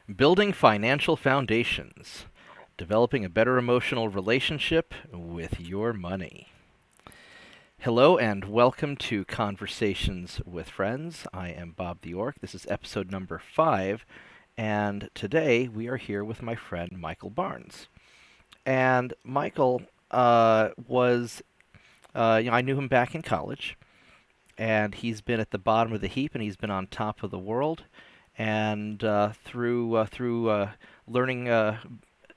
Building Financial Foundations, Developing a Better Emotional Relationship with Your Money. Hello and welcome to Conversations with Friends. I am Bobtheorc. This is episode number 5, and today we are here with my friend Michael Barnes. And Michael I knew him back in college, and he's been at the bottom of the heap, and he's been on top of the world. And through learning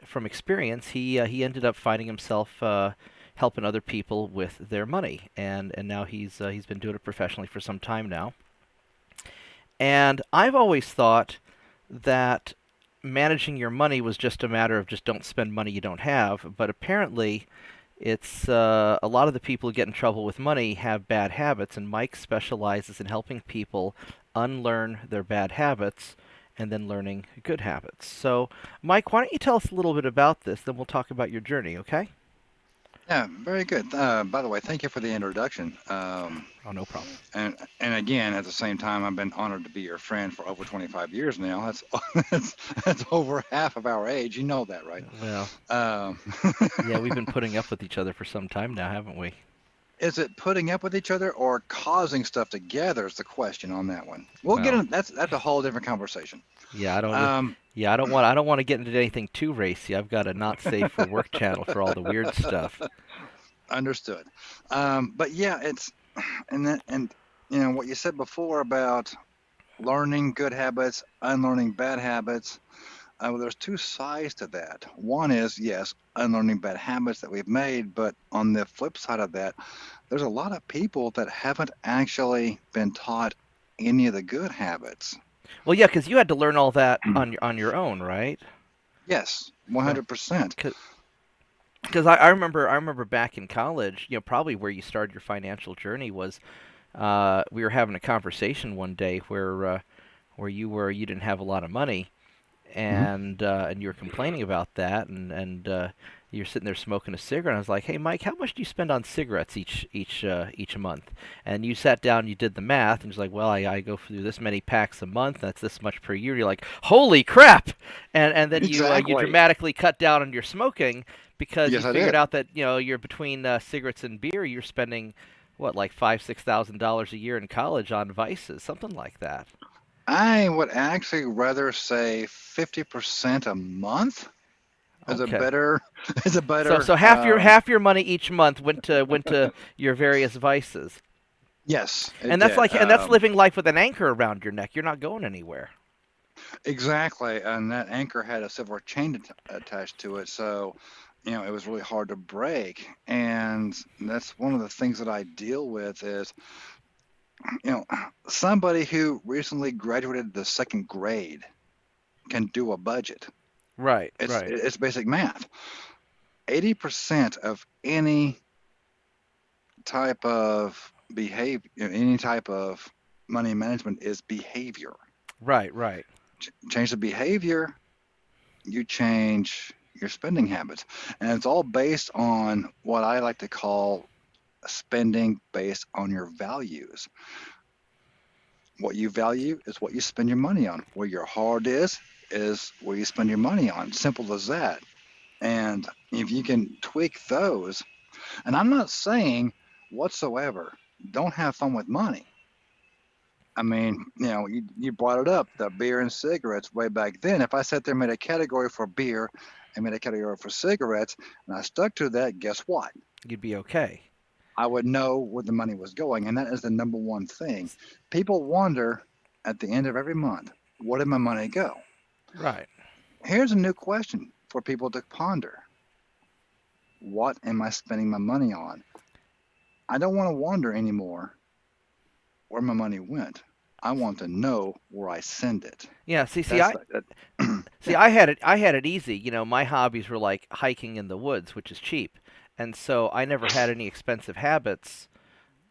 from experience, he ended up finding himself helping other people with their money, and now he's been doing it professionally for some time now. And I've always thought that managing your money was just a matter of just don't spend money you don't have, but apparently it's a lot of the people who get in trouble with money have bad habits, and Mike specializes in helping people unlearn their bad habits and then learning good habits. So, Mike, why don't you tell us a little bit about this, then we'll talk about your journey, okay? Yeah, very good. By the way, thank you for the introduction. Oh, no problem. And again, at the same time, I've been honored to be your friend for over 25 years now. That's that's over half of our age. You know that, right? Well, Um, yeah, we've been putting up with each other for some time now, haven't we? is it putting up with each other or causing stuff together? Is the question on that one. We'll get Well, in. That's a whole different conversation. yeah, I don't. Um, Yeah, I don't want to get into anything too racy. I've got a not safe for work channel for all the weird stuff. Understood. But yeah, it's and what you said before about learning good habits, unlearning bad habits. Well, there's two sides to that. One is, yes, unlearning bad habits that we've made, but on the flip side of that, there's a lot of people that haven't actually been taught any of the good habits. Well, yeah, because you had to learn all that on your own, right? Yes, So, 100%. because I remember back in college, probably where you started your financial journey was we were having a conversation one day where you didn't have a lot of money, Hmm. and you were complaining about that, and you're sitting there smoking a cigarette. And I was like, "Hey, Mike, how much do you spend on cigarettes each month?" And you sat down, you did the math, and you're like, "Well, I go through this many packs a month. That's this much per year." You're like, "Holy crap!" And then you Exactly. dramatically cut down on your smoking because you Yes, I figured did. out that you're between cigarettes and beer, you're spending what, like $5,000-6,000 a year in college on vices, something like that. I would actually rather say 50% a month is a Okay. better, is a So better, so half your money each month went to your various vices. yes, it And that's did. like and that's living life with an anchor around your neck. You're not going anywhere. Exactly, and that anchor had a silver chain attached to it, so it was really hard to break. And that's one of the things that I deal with is, you know, somebody who recently graduated the second grade can do a budget. Right, It's right. it's basic math. 80% of type of any type of money management is behavior. Right, right. Change the behavior, you change your spending habits. And it's all based on what I like to call spending based on your values. What you value is what you spend your money on. Where your heart is where you spend your money on. Simple as that. And if you can tweak those, and I'm not saying whatsoever, don't have fun with money. I mean, you brought it up, the beer and cigarettes way back then. If I sat there and made a category for beer and made a category for cigarettes, and I stuck to that, guess what? You'd be okay. I would know where the money was going. And that is the number one thing. People wonder at the end of every month, where did my money go? Right. Here's a new question for people to ponder. What am I spending my money on? I don't want to wonder anymore where my money went. I want to know where I send it. Yeah, see see That's I that. see Yeah. I had it easy. My hobbies were like hiking in the woods, which is cheap. And so I never had any expensive habits.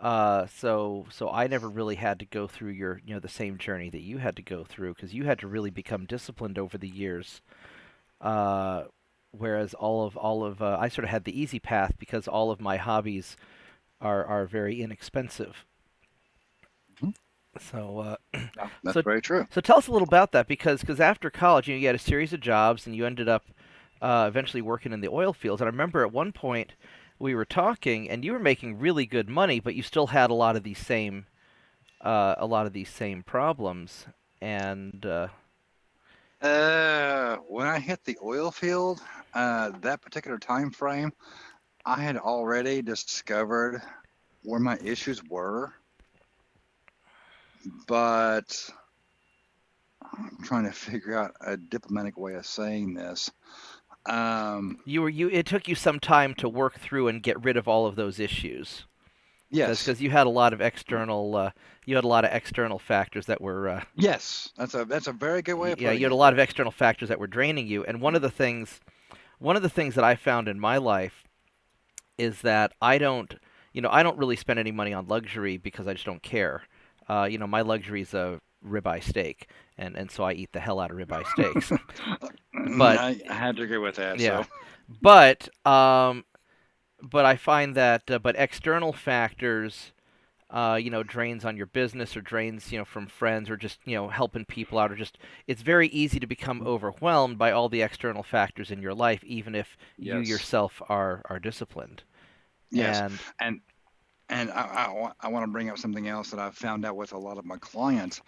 So I never really had to go through the same journey that you had to go through because you had to really become disciplined over the years. Uh, Whereas all of I sort of had the easy path because all of my hobbies are very inexpensive. So, Yeah, that's so, very true. so tell us a little about that because after college, you had a series of jobs and you ended up eventually working in the oil fields. And I remember at one point we were talking, and you were making really good money, but you still had a lot of these same problems. And When I hit the oil field, that particular time frame, I had already discovered where my issues were, but I'm trying to figure out a diplomatic way of saying this. Um, you it took you some time to work through and get rid of all of those issues yes, because you had a lot of external you had a lot of external factors that were yes, that's a very good way of yeah, putting you had a it. lot of external factors that were draining you. And one of the things that I found in my life is that I don't really spend any money on luxury because I just don't care. My luxury is a ribeye steak, and so I eat the hell out of ribeye steaks. But I had to agree with that. yeah, So but but I find that but external factors drains on your business or drains, from friends or just, helping people out or just it's very easy to become overwhelmed by all the external factors in your life, even if you yes, yourself are disciplined. yes, And and I want to bring up something else that I've found out with a lot of my clients,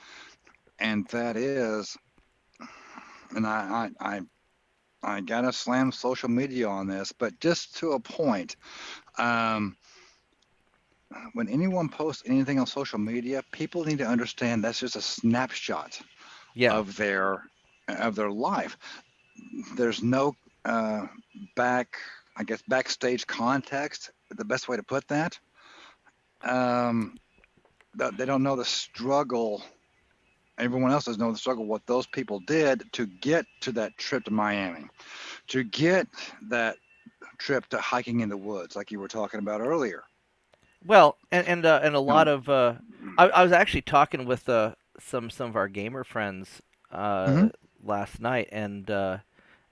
and that is, and I gotta slam social media on this, but just to a point. Um, when anyone posts anything on social media, people need to understand that's just a snapshot yeah. of their life. There's no uh, back, I guess, backstage context. The best way to put that. Um, they don't know the struggle. Everyone else doesn't know the struggle what those people did to get to that trip to Miami, to get that trip to hiking in the woods, like you were talking about earlier. Well, and a You know, lot of I was actually talking with some of our gamer friends hmm last night, and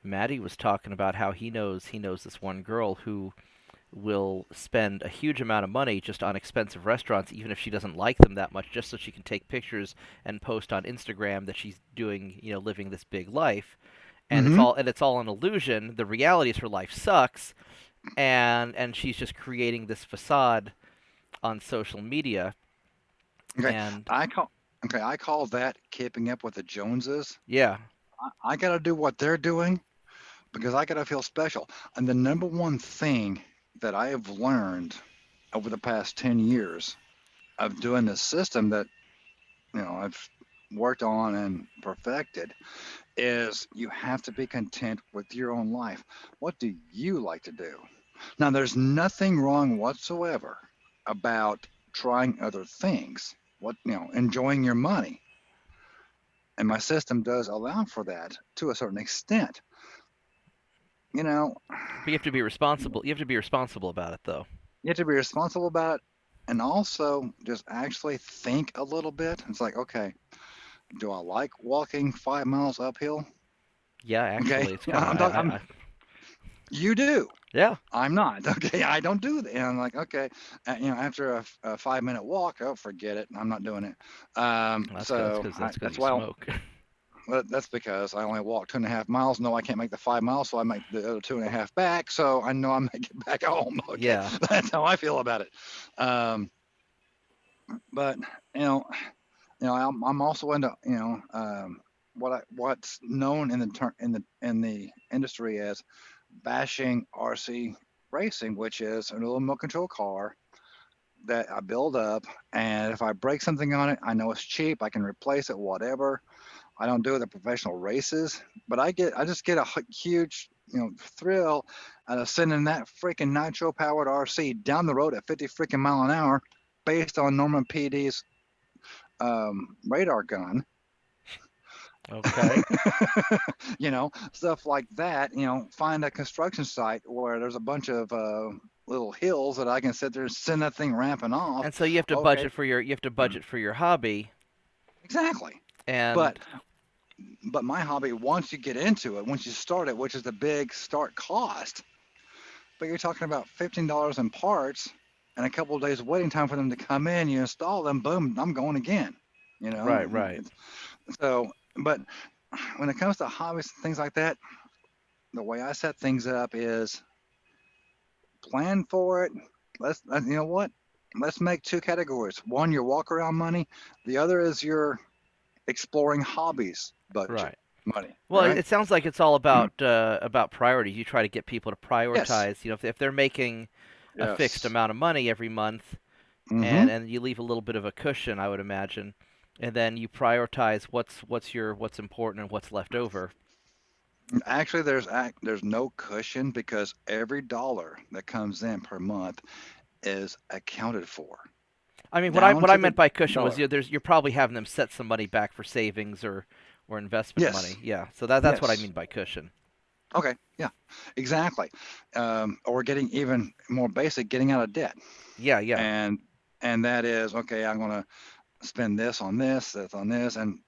Maddie was talking about how he knows this one girl who will spend a huge amount of money just on expensive restaurants, even if she doesn't like them that much, just so she can take pictures and post on Instagram that she's doing, living this big life. hmm And it's all an illusion. The reality is her life sucks, and she's just creating this facade on social media. Okay, And I call I call that keeping up with the Joneses. yeah, I got to do what they're doing because I got to feel special. And the number one thing that I have learned over the past 10 years of doing this system that, I've worked on and perfected is you have to be content with your own life. What do you like to do? Now, there's nothing wrong whatsoever about trying other things. Enjoying your money. And my system does allow for that to a certain extent. You know, but you have to be responsible. You have to be responsible about it, though. you have to be responsible about it and also just actually think a little bit. It's like, okay, do I like walking 5 miles uphill? Yeah, Okay, actually, it's kind of I'm talking. You do. yeah, I'm not. Okay, I don't do that. And I'm like, okay, after a 5 minute walk, oh, forget it. I'm not doing it. that's because That's you why. smoke. That's because I only walk 2.5 miles. No, I can't make the 5 miles, so I make the other 2.5 back. So I know I make it back home. Okay, Yeah, that's how I feel about it. Um, but you know, I'm also into what's known in the industry as bashing RC racing, which is a little remote control car that I build up, and if I break something on it, I know it's cheap. I can replace it, whatever. I don't do the professional races, but I just get a huge thrill out of sending that freaking nitro powered RC down the road at 50 freaking mile an hour, based on Norman PD's radar gun. okay. Stuff like that. Find a construction site where there's a bunch of little hills that I can sit there and send that thing ramping off. And so you have to Okay, budget for your hobby, exactly. and But my hobby, once you get into it, once you start it, which is the big start cost, but you're talking about $15 in parts and a couple of days waiting time for them to come in. You install them, boom, I'm going again. you know. Right, right, So, but when it comes to hobbies and things like that, the way I set things up is plan for it. You know what? Let's make two categories. One, your walk around money. The other is your exploring hobbies budget right. money, Well, right? it sounds like it's all about priorities. You try to get people to Yes. prioritize. If they're making a fixed Yes. amount of money every month, Mm-hmm. and you leave a little bit of a cushion, I would imagine, and then you prioritize what's important and what's left over. Actually, there's no cushion because every dollar that comes in per month is accounted for I mean, down what I to the meant by cushion was dollar. you're probably having them set some money back for savings or investment Yes. money. Yeah, so that's what I Yes. mean by cushion. Okay. Yeah. Exactly. Or getting even more basic, getting out of debt, Yeah, yeah. and that is okay. I'm gonna spend this on this, that's on this, and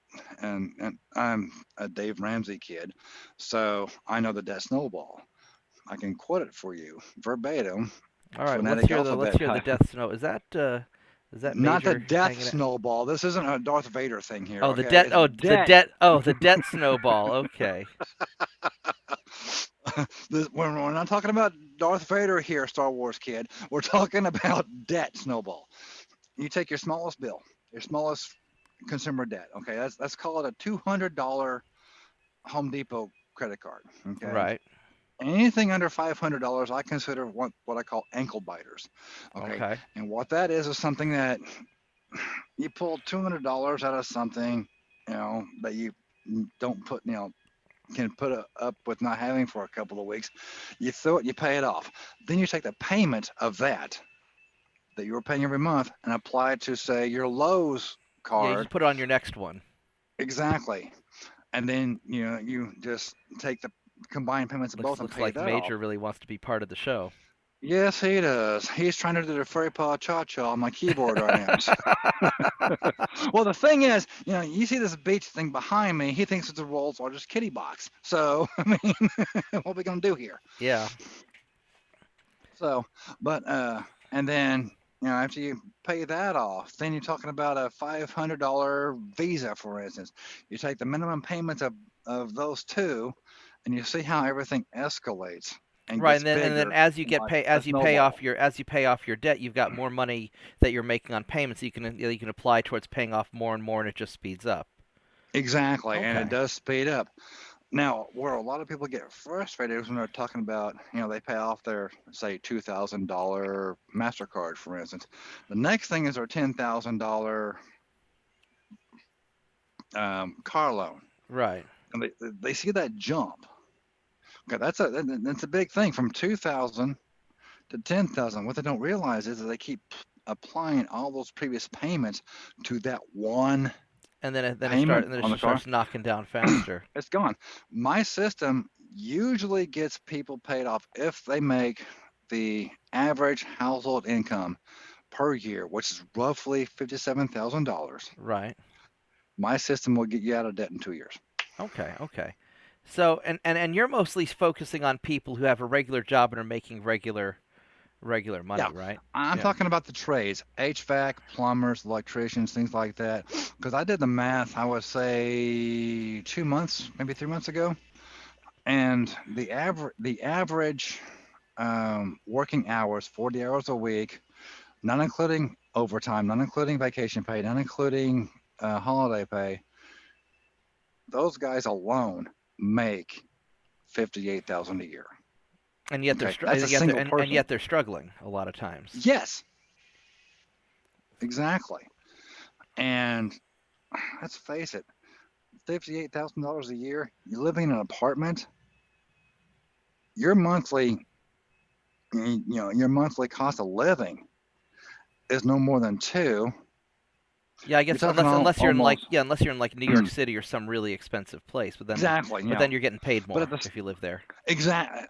I'm a Dave Ramsey kid, so I know the debt snowball. I can quote it for you verbatim, All right, phonetic let's alphabet hear the type. death snow. Is that Not the Major death hanging it? snowball. This isn't a Darth Vader thing here, Oh, okay? It's debt. the debt snowball. Okay. We're not talking about Darth Vader here, Star Wars kid. We're talking about debt snowball. You take your smallest bill, your smallest consumer debt. Okay, let's call it a $200 Home Depot credit card. Okay, Right. anything under $500, I consider what I call ankle biters. Okay, Okay. and what that is something that you pull $200 out of something, that you don't put, can put up with not having for a couple of weeks. You throw it, you pay it off. Then you take the payment of that you were paying every month and apply it to say your Lowe's Yeah, you just card. put it on your next one. Exactly. And then you just take the combined payments of both and Looks pay like that off. Major really wants to be part of the show. Yes, he does. He's trying to do the furry paw cha cha on my keyboard right now. Well, the thing is, you see this beach thing behind me. He thinks it's the world's largest kitty box. So, I mean, what are we gonna do here? Yeah. So, but and then after you pay that off, then you're talking about a $500 Visa, for instance. You take the minimum payments of those two, and you see how everything escalates and Right, gets and then bigger, as like a snowball. as you pay off your debt, you've got more money that you're making on payments. You can apply towards paying off more and more, and it just speeds up. Exactly, and it Okay. does speed up. Now, where a lot of people get frustrated is when they're talking about, they pay off their, say, $2,000 MasterCard, for instance. The next thing is their $10,000 car loan. Right. And they see that jump. Okay, that's a big thing from 2,000 to 10,000. What they don't realize is that they keep applying all those previous payments to that one payment And then it on the just car. starts knocking down faster. It's gone. My system usually gets people paid off if they make the average household income per year, which is roughly $57,000. Right. My system will get you out of debt in 2 years. Okay. Okay. So and you're mostly focusing on people who have a regular job and are making regular Yeah, money, right? I'm Yeah. talking about the trades, HVAC, plumbers, electricians, things like that. Because I did the math, I would say 2 months, maybe 3 months ago, and the average working hours, 40 hours a week, not including overtime, not including vacation pay, not including holiday pay. Those guys alone make 58,000 a year. And yet Okay, that's a single and person. yet they're struggling a lot of times. Yes, exactly. And let's face it, $58,000 a year, you're living in an apartment, your monthly cost of living is no more than two. Yeah, I You're guess talking almost unless you're in like New York City or some really expensive place, exactly, but then you're getting paid but at more the if you live there.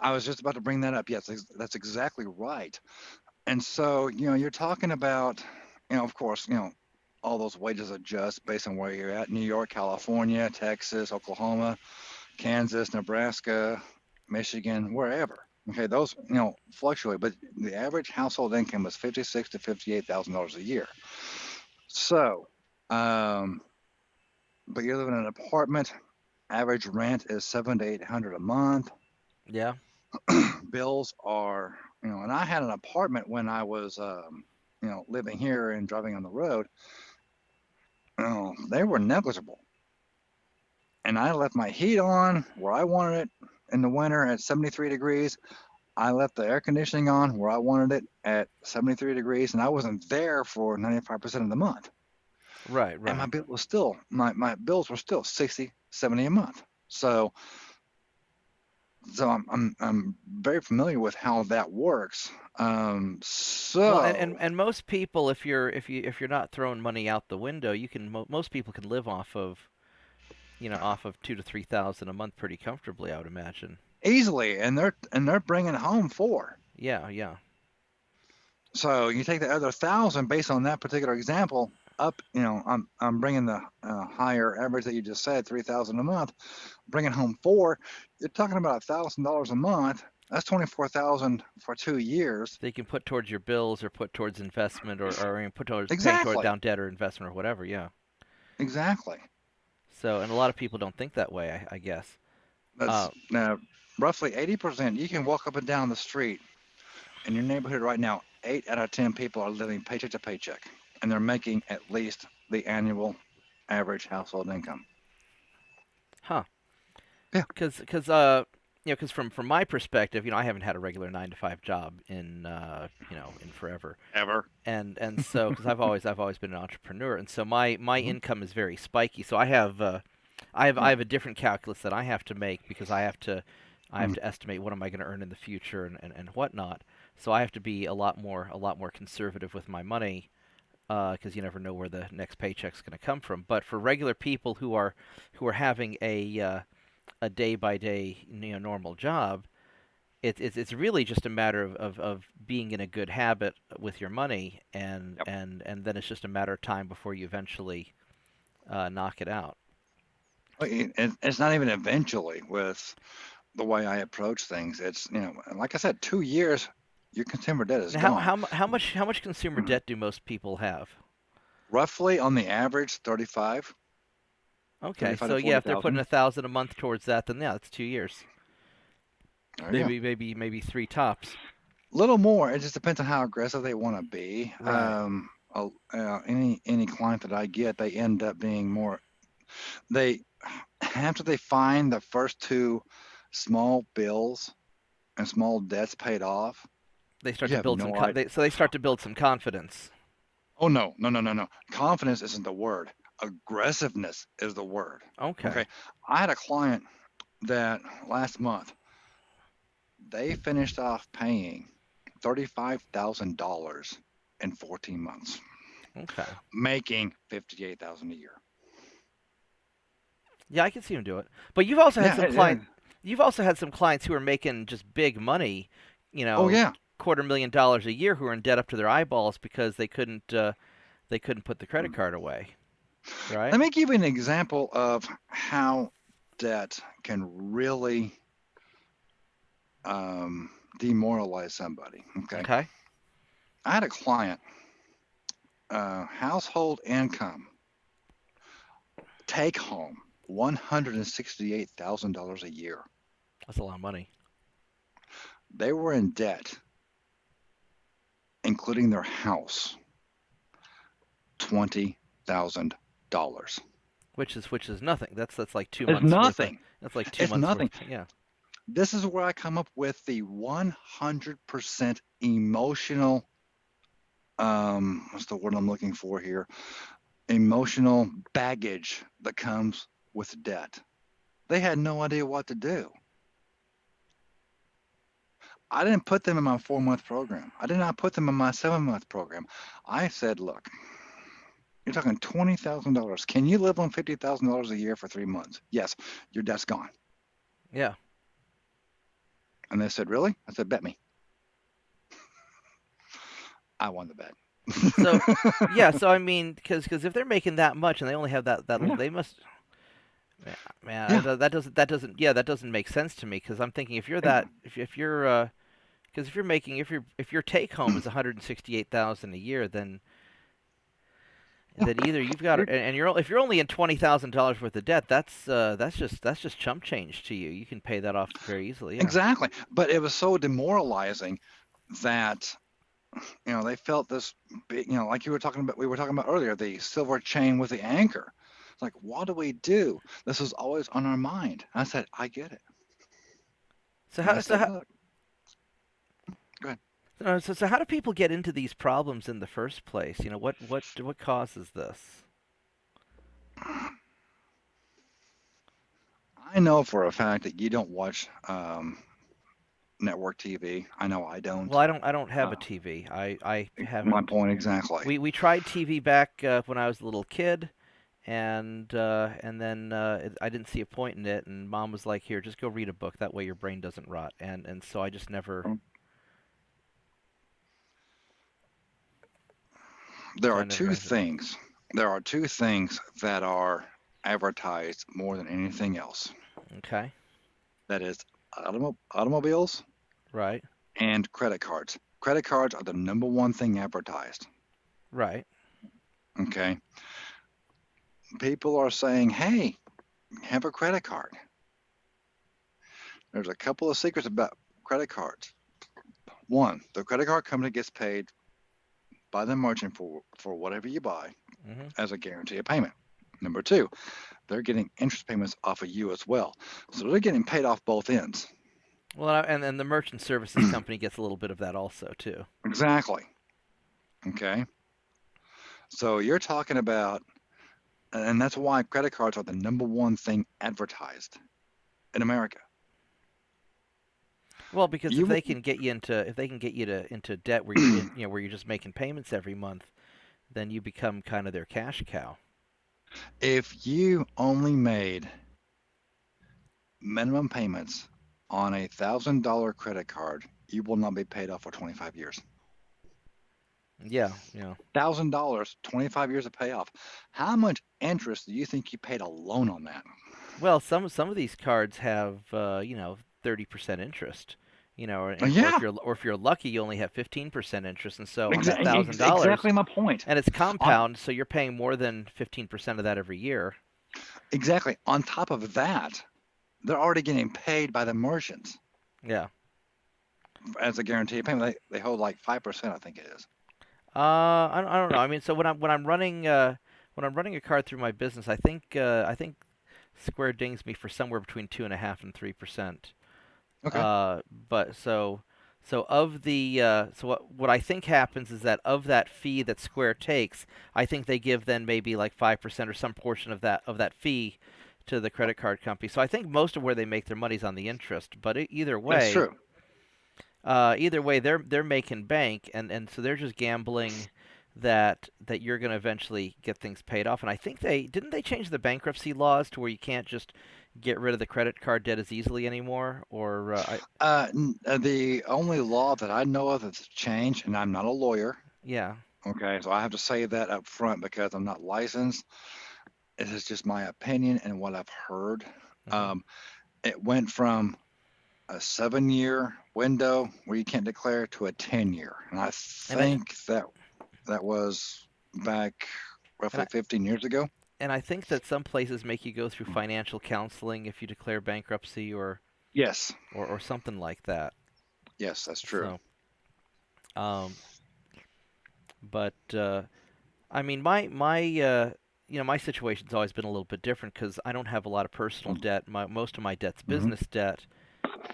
I was just about to bring that up. Yes, that's exactly right. And so, you're talking about, of course, all those wages adjust based on where you're at. New York, California, Texas, Oklahoma, Kansas, Nebraska, Michigan, wherever. Okay, those fluctuate, but the average household income is 56 to $58,000 a year. So, but you're living in an apartment. Average rent is 700 to 800 a month. Yeah. Bills are, and I had an apartment when I was, living here and driving on the road. They were negligible, and I left my heat on where I wanted it in the winter at 73 degrees. I left the air conditioning on where I wanted it at 73 degrees, and I wasn't there for 95% of the month. Right. And Right. my bills were still 60, 70 a month. So I'm very familiar with how that works. Well, So and most people, if you're not throwing money out the window, most people can live off of 2 to 3 thousand a month pretty comfortably, I would imagine. easily, and they're bringing home four. Yeah. Yeah. So you take the other thousand based on that particular example up. I'm bringing the higher average that you just said, 3,000 a month, bringing home four. You're talking about $1,000 a month. That's 24,000 for 2 years. They can put towards your bills or put towards investment or put towards paying toward Exactly, down debt or investment or whatever. Yeah. exactly. So, and a lot of people don't think that way, I guess. That's Uh, roughly 80%. You can walk up and down the street in your neighborhood right now. 8 out of 10 people are living paycheck to paycheck, and they're making at least the annual average household income. huh. Yeah, Because from my perspective, I haven't had a regular 9 to 5 job in forever. ever. And so because I've always been an entrepreneur, and so my Mhm. income is very spiky. So I Yeah. have a different calculus that I have to make because I have Mm. to estimate what am I going to earn in the future and whatnot. So I have to be a lot more conservative with my money because you never know where the next paycheck's going to come from. But for regular people who are having a day by day normal job, it's really just a matter of being in a good habit with your money, Yep. and then it's just a matter of time before you eventually knock it out. It's not even eventually with the way I approach things. It's, like I said, 2 years, your consumer debt is Now, gone. how much consumer debt do most people have? Roughly on the average, Okay, 35 so to yeah, if they're putting 40,000. 1,000 a month towards that, then yeah, that's 2 years, There you go. maybe three tops. Little more. It just depends on how aggressive they want to be. Right. Any client that I get, they end up being more. They after they find the first two small bills and small debts paid off, They start you to have build no idea. so they start to build some confidence. Oh no, no, no, no, no. Confidence isn't the word. Aggressiveness is the word. Okay. Okay. I had a client that last month they finished off paying $35,000 in 14 months, Okay. making 58,000 a year. Yeah, I can see him do it. But you've also had Yeah, some client you've also had some clients who are making just big money, you oh know, yeah. $250,000 a year who are in debt up to their eyeballs because they couldn't put the credit Mm. card away, right? Let me give you an example of how debt can really um, demoralize somebody. Okay. Okay. I had a client, household income, take home $168,000 a year. That's a lot of money. They were in debt, including their house, $20,000. Which is nothing. That's like two It's months worth of nothing. that's like two It's months worth nothing. of, yeah. This is where I come up with the 100% emotional, what's the word I'm looking for here? Emotional baggage that comes with debt. They had no idea what to do. I didn't put them in my 4 month program. I did not put them in my 7 month program. I said, look, you're talking $20,000. Can you live on $50,000 a year for 3 months? Yes, your debt's gone. Yeah. And they said, really? I said, bet me. I won the bet. So, yeah, so I mean, because if they're making that much and they only have that little, Yeah, they must. Man, yeah. that doesn't make sense to me because I'm thinking if you're because if your take home is 168,000 a year, then that either you've got, You're, and you're if you're only in $20,000 worth of debt, that's just chump change to you. You can pay that off very easily. Yeah. exactly. But it was so demoralizing that they felt this big, like we were talking about earlier, the silver chain with the anchor. It's like, what do we do? This is always on our mind. I said, I get it. So And I how so said, how look, go ahead. so how do people get into these problems in the first place? What causes this? I know for a fact that you don't watch network TV. I know I don't. Well, I don't have a Uh, TV. I my haven't. point exactly. We tried TV back when I was a little kid, and then I didn't see a point in it, and Mom was like, "Here, just go read a book. That way your brain doesn't rot." And so I just never. There So I are never two got into it. things. There are two things that are advertised more than anything else. Okay. That is automobiles Right. and credit cards. Credit cards are the number one thing advertised. Right. Okay. People are saying, hey, have a credit card. There's a couple of secrets about credit cards. One, the credit card company gets paid by the merchant for whatever you buy Hmm. as a guarantee of payment. Number two, they're getting interest payments off of you as well. So they're getting paid off both ends. Well, and then the merchant services company gets a little bit of that also too. Exactly. Okay. So you're talking about, and that's why credit cards are the number one thing advertised in America. Well, because You, if they can get you to into debt where you're in, where you're just making payments every month, then you become kind of their cash cow. if you only made minimum payments on $1,000 credit card, you will not be paid off for 25 years. Yeah. Yeah. $1,000, 25 years of payoff. How much interest do you think you paid alone on that? Well, some of these cards have 30% interest. Or Yeah, if you're lucky, you only have 15% interest, and so on that $1,000, exactly my point. and it's On compound, so you're paying more than 15% of that every year. exactly on top of that, they're already getting paid by the merchants Yeah. as a guarantee payment. They hold like 5%, I think it is. I don't know. I mean, so when I'm running a card through my business, I think Square dings me for somewhere between 2.5% and 3%. Okay, But so what I think happens is that of that fee that Square takes, I think they give then maybe like 5% or some portion of that fee to the credit card company. So I think most of where they make their money is on the interest. But that's true. either way, they're making bank, and so they're just gambling that you're going to eventually get things paid off. And I think they change the bankruptcy laws to where you can't just get rid of the credit card debt as easily anymore. Or The only law that I know of that's changed, and I'm not a lawyer, yeah. okay, so I have to say that up front because I'm not licensed. It is just my opinion and what I've heard. Hmm. Um, it went from a 7 year window where you can't declare to a 10 year. And I And I think that was back and roughly I 15 years ago. and I think that some places make you go through financial counseling if you declare bankruptcy Yes, or something like that. yes, that's true. So, um, but I mean, my situation's always been a little bit different because I don't have a lot of personal debt. Most of my debt's Hmm. business debt,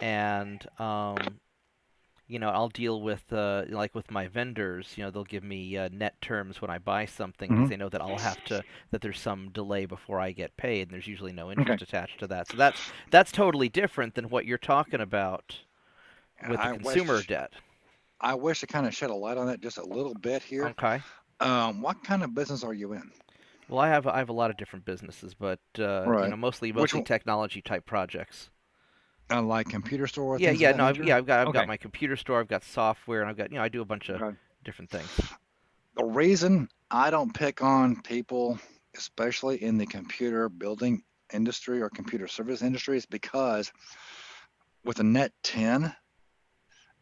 and I'll deal with like with my vendors. They'll give me net terms when I buy something because Hmm. they know that there's some delay before I get paid, and there's usually no Okay. interest attached to that. So that's totally different than what you're talking about with the I consumer wish debt. I wish to kind of shed a light on that just a little bit here. Okay. What kind of business are you in? Well, I have a lot of different businesses, but Right. Which mostly one? technology type projects. Like computer store, Yeah, things of yeah, that no, nature? I've got Okay. my computer store, I've got software, and I've got I do a bunch of Okay. different things. The reason I don't pick on people, especially in the computer building industry or computer service industry, is because with a net 10,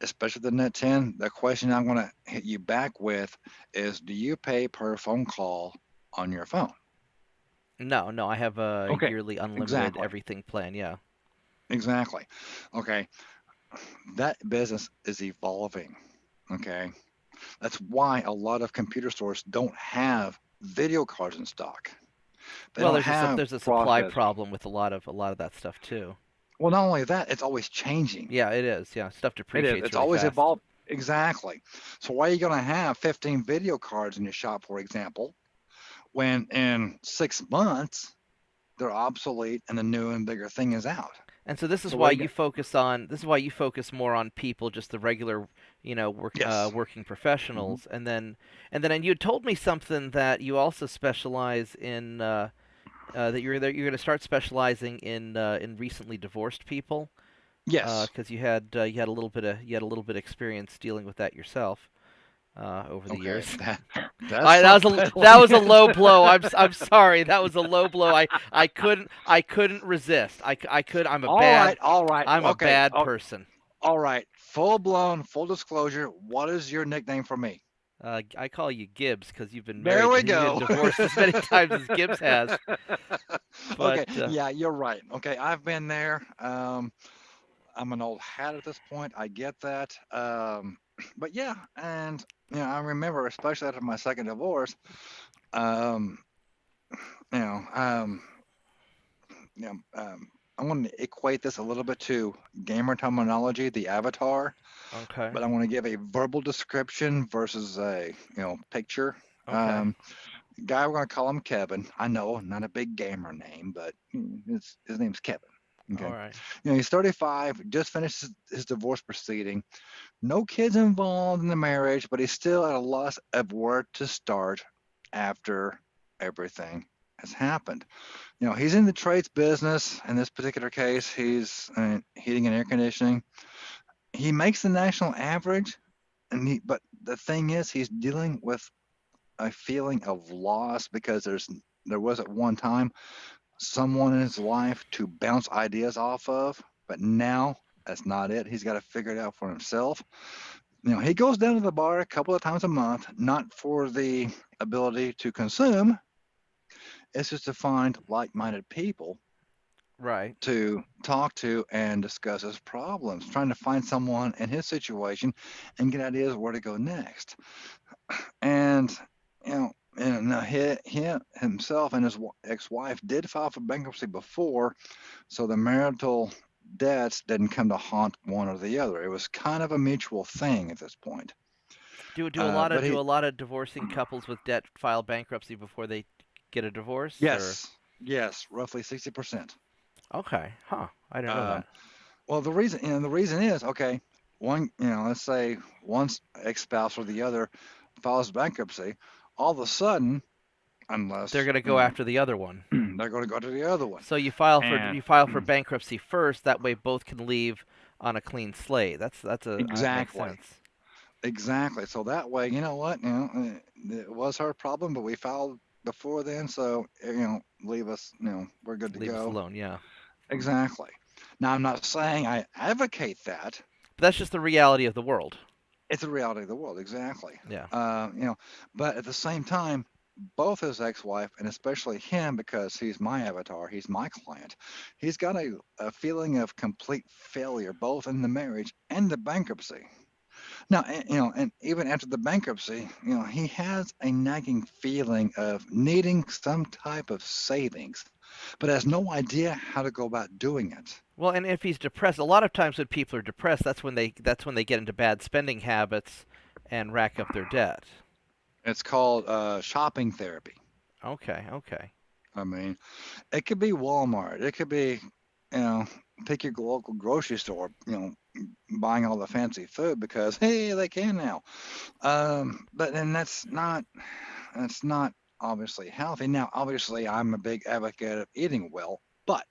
especially the net 10, the question I'm going to hit you back with is, do you pay per phone call on your phone. No, no, I have a Okay, yearly unlimited exactly. everything plan. Yeah. Exactly. Okay, that business is evolving. Okay, that's why a lot of computer stores don't have video cards in stock. They Well, don't have there's a supply process. problem with a lot of that stuff too. Well, not only that, it's always changing. Yeah, it is. Yeah, stuff It is. depreciates It's really always fast. evolved. Exactly. So why are you going to have 15 video cards in your shop, for example, when in 6 months they're obsolete and the new and bigger thing is out? And so this is So why what? you focus on this is why you focus more on people, just the regular, Yes. working Hmm. professionals, and you told me something that you also specialize in, that you're going to start specializing in recently divorced people, Yes. because you had a little bit of experience dealing with that yourself, over the Okay. years. That's That self-peddling. was a low blow. I'm sorry. That was a low blow. I couldn't resist. I could. All right. All right. I'm a Okay. bad Oh, person. all right. Full blown. Full disclosure. What is your nickname for me? I call you Gibbs because There we you've been go. divorced as many times as Gibbs has. But Okay. Yeah, you're right. Okay. I've been there. I'm an old hat at this point. I get that. But yeah, and I remember, especially after my second divorce, um, you know, um, you know, I want to equate this a little bit to gamer terminology, the avatar, okay, but I want to give a verbal description versus a picture. okay, Um, Guy, we're gonna call him Kevin. I know, not a big gamer name, but his name's Kevin. all Okay, right, he's 35, just finished his divorce proceeding. No kids involved in the marriage, but he's still at a loss of where to start after everything has happened. He's in the trades business. In this particular case, he's heating and air conditioning. He makes the national average, but the thing is, he's dealing with a feeling of loss because there was at one time someone in his life to bounce ideas off of, but now that's not it. He's got to figure it out for himself. He goes down to the bar a couple of times a month, not for the ability to consume, it's just to find like minded people right. to talk to and discuss his problems, trying to find someone in his situation and get ideas where to go next. And, he himself and his ex-wife did file for bankruptcy before, so the marital debts didn't come to haunt one or the other. It was kind of a mutual thing at this point. But Do he a lot of divorcing couples with debt file bankruptcy before they get a divorce, or Yes, yes, roughly 60%. okay, huh? I didn't know Um, that. well, the reason is okay. One, let's say one ex-spouse or the other files bankruptcy, all of a sudden, They're unless going to go after the other one. they're going to go to the other one, So and you file for bankruptcy first. That way, both can leave on a clean slate. That makes exactly, sense. exactly. So that way, you know what, it was her problem, but we filed before then, so leave us, we're good to Leave us go. alone. Yeah, Exactly. Now, I'm not saying I advocate that. but that's just the reality of the world. It's a reality of the world, exactly. Yeah. Uh, you know, but at the same time, both his ex-wife and especially him, because he's my avatar, he's my client, he's got a feeling of complete failure, both in the marriage and the bankruptcy. Now, and even after the bankruptcy, he has a nagging feeling of needing some type of savings, but has no idea how to go about doing it. Well, and if he's depressed, a lot of times when people are depressed, that's when they get into bad spending habits and rack up their debt. It's called shopping therapy. Okay. Okay. I mean, it could be Walmart. It could be, you know, pick your local grocery store, buying all the fancy food because hey, they can now. But then that's not obviously healthy. Now, obviously, I'm a big advocate of eating well, but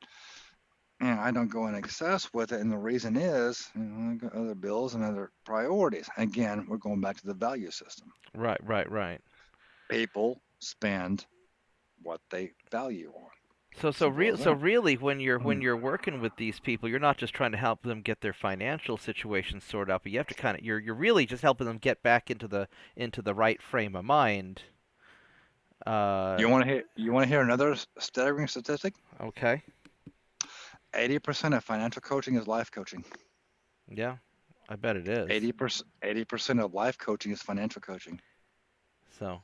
I don't go in excess with it, and the reason is, I got other bills and other priorities. Again, we're going back to the value system. Right. Right. Right. People spend what they value on. So Simple as that. really, when you're working with these people, you're not just trying to help them get their financial situation sorted out, but you have to kind of you're really just helping them get back into the right frame of mind. Uh, You want to hear another staggering statistic? okay. 80% of financial coaching is life coaching. Yeah, I bet it is. 80% of life coaching is financial coaching. So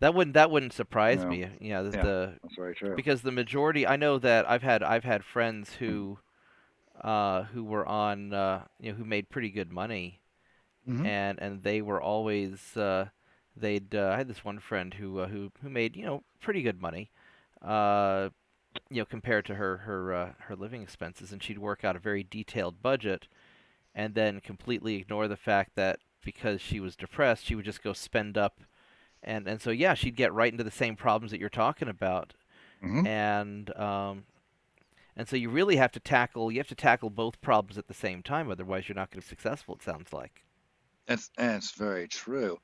that wouldn't surprise No. me. Yeah, Yeah, that's very true. because the majority I know that I've had friends who were on who made pretty good money, Hmm. and they were always they'd I had this one friend who made pretty good money, uh, compared to her living expenses, and she'd work out a very detailed budget and then completely ignore the fact that because she was depressed she would just go spend up, and so yeah, she'd get right into the same problems that you're talking about, Hmm. and and so you have to tackle both problems at the same time, otherwise you're not going to be successful, it sounds like. That's very true.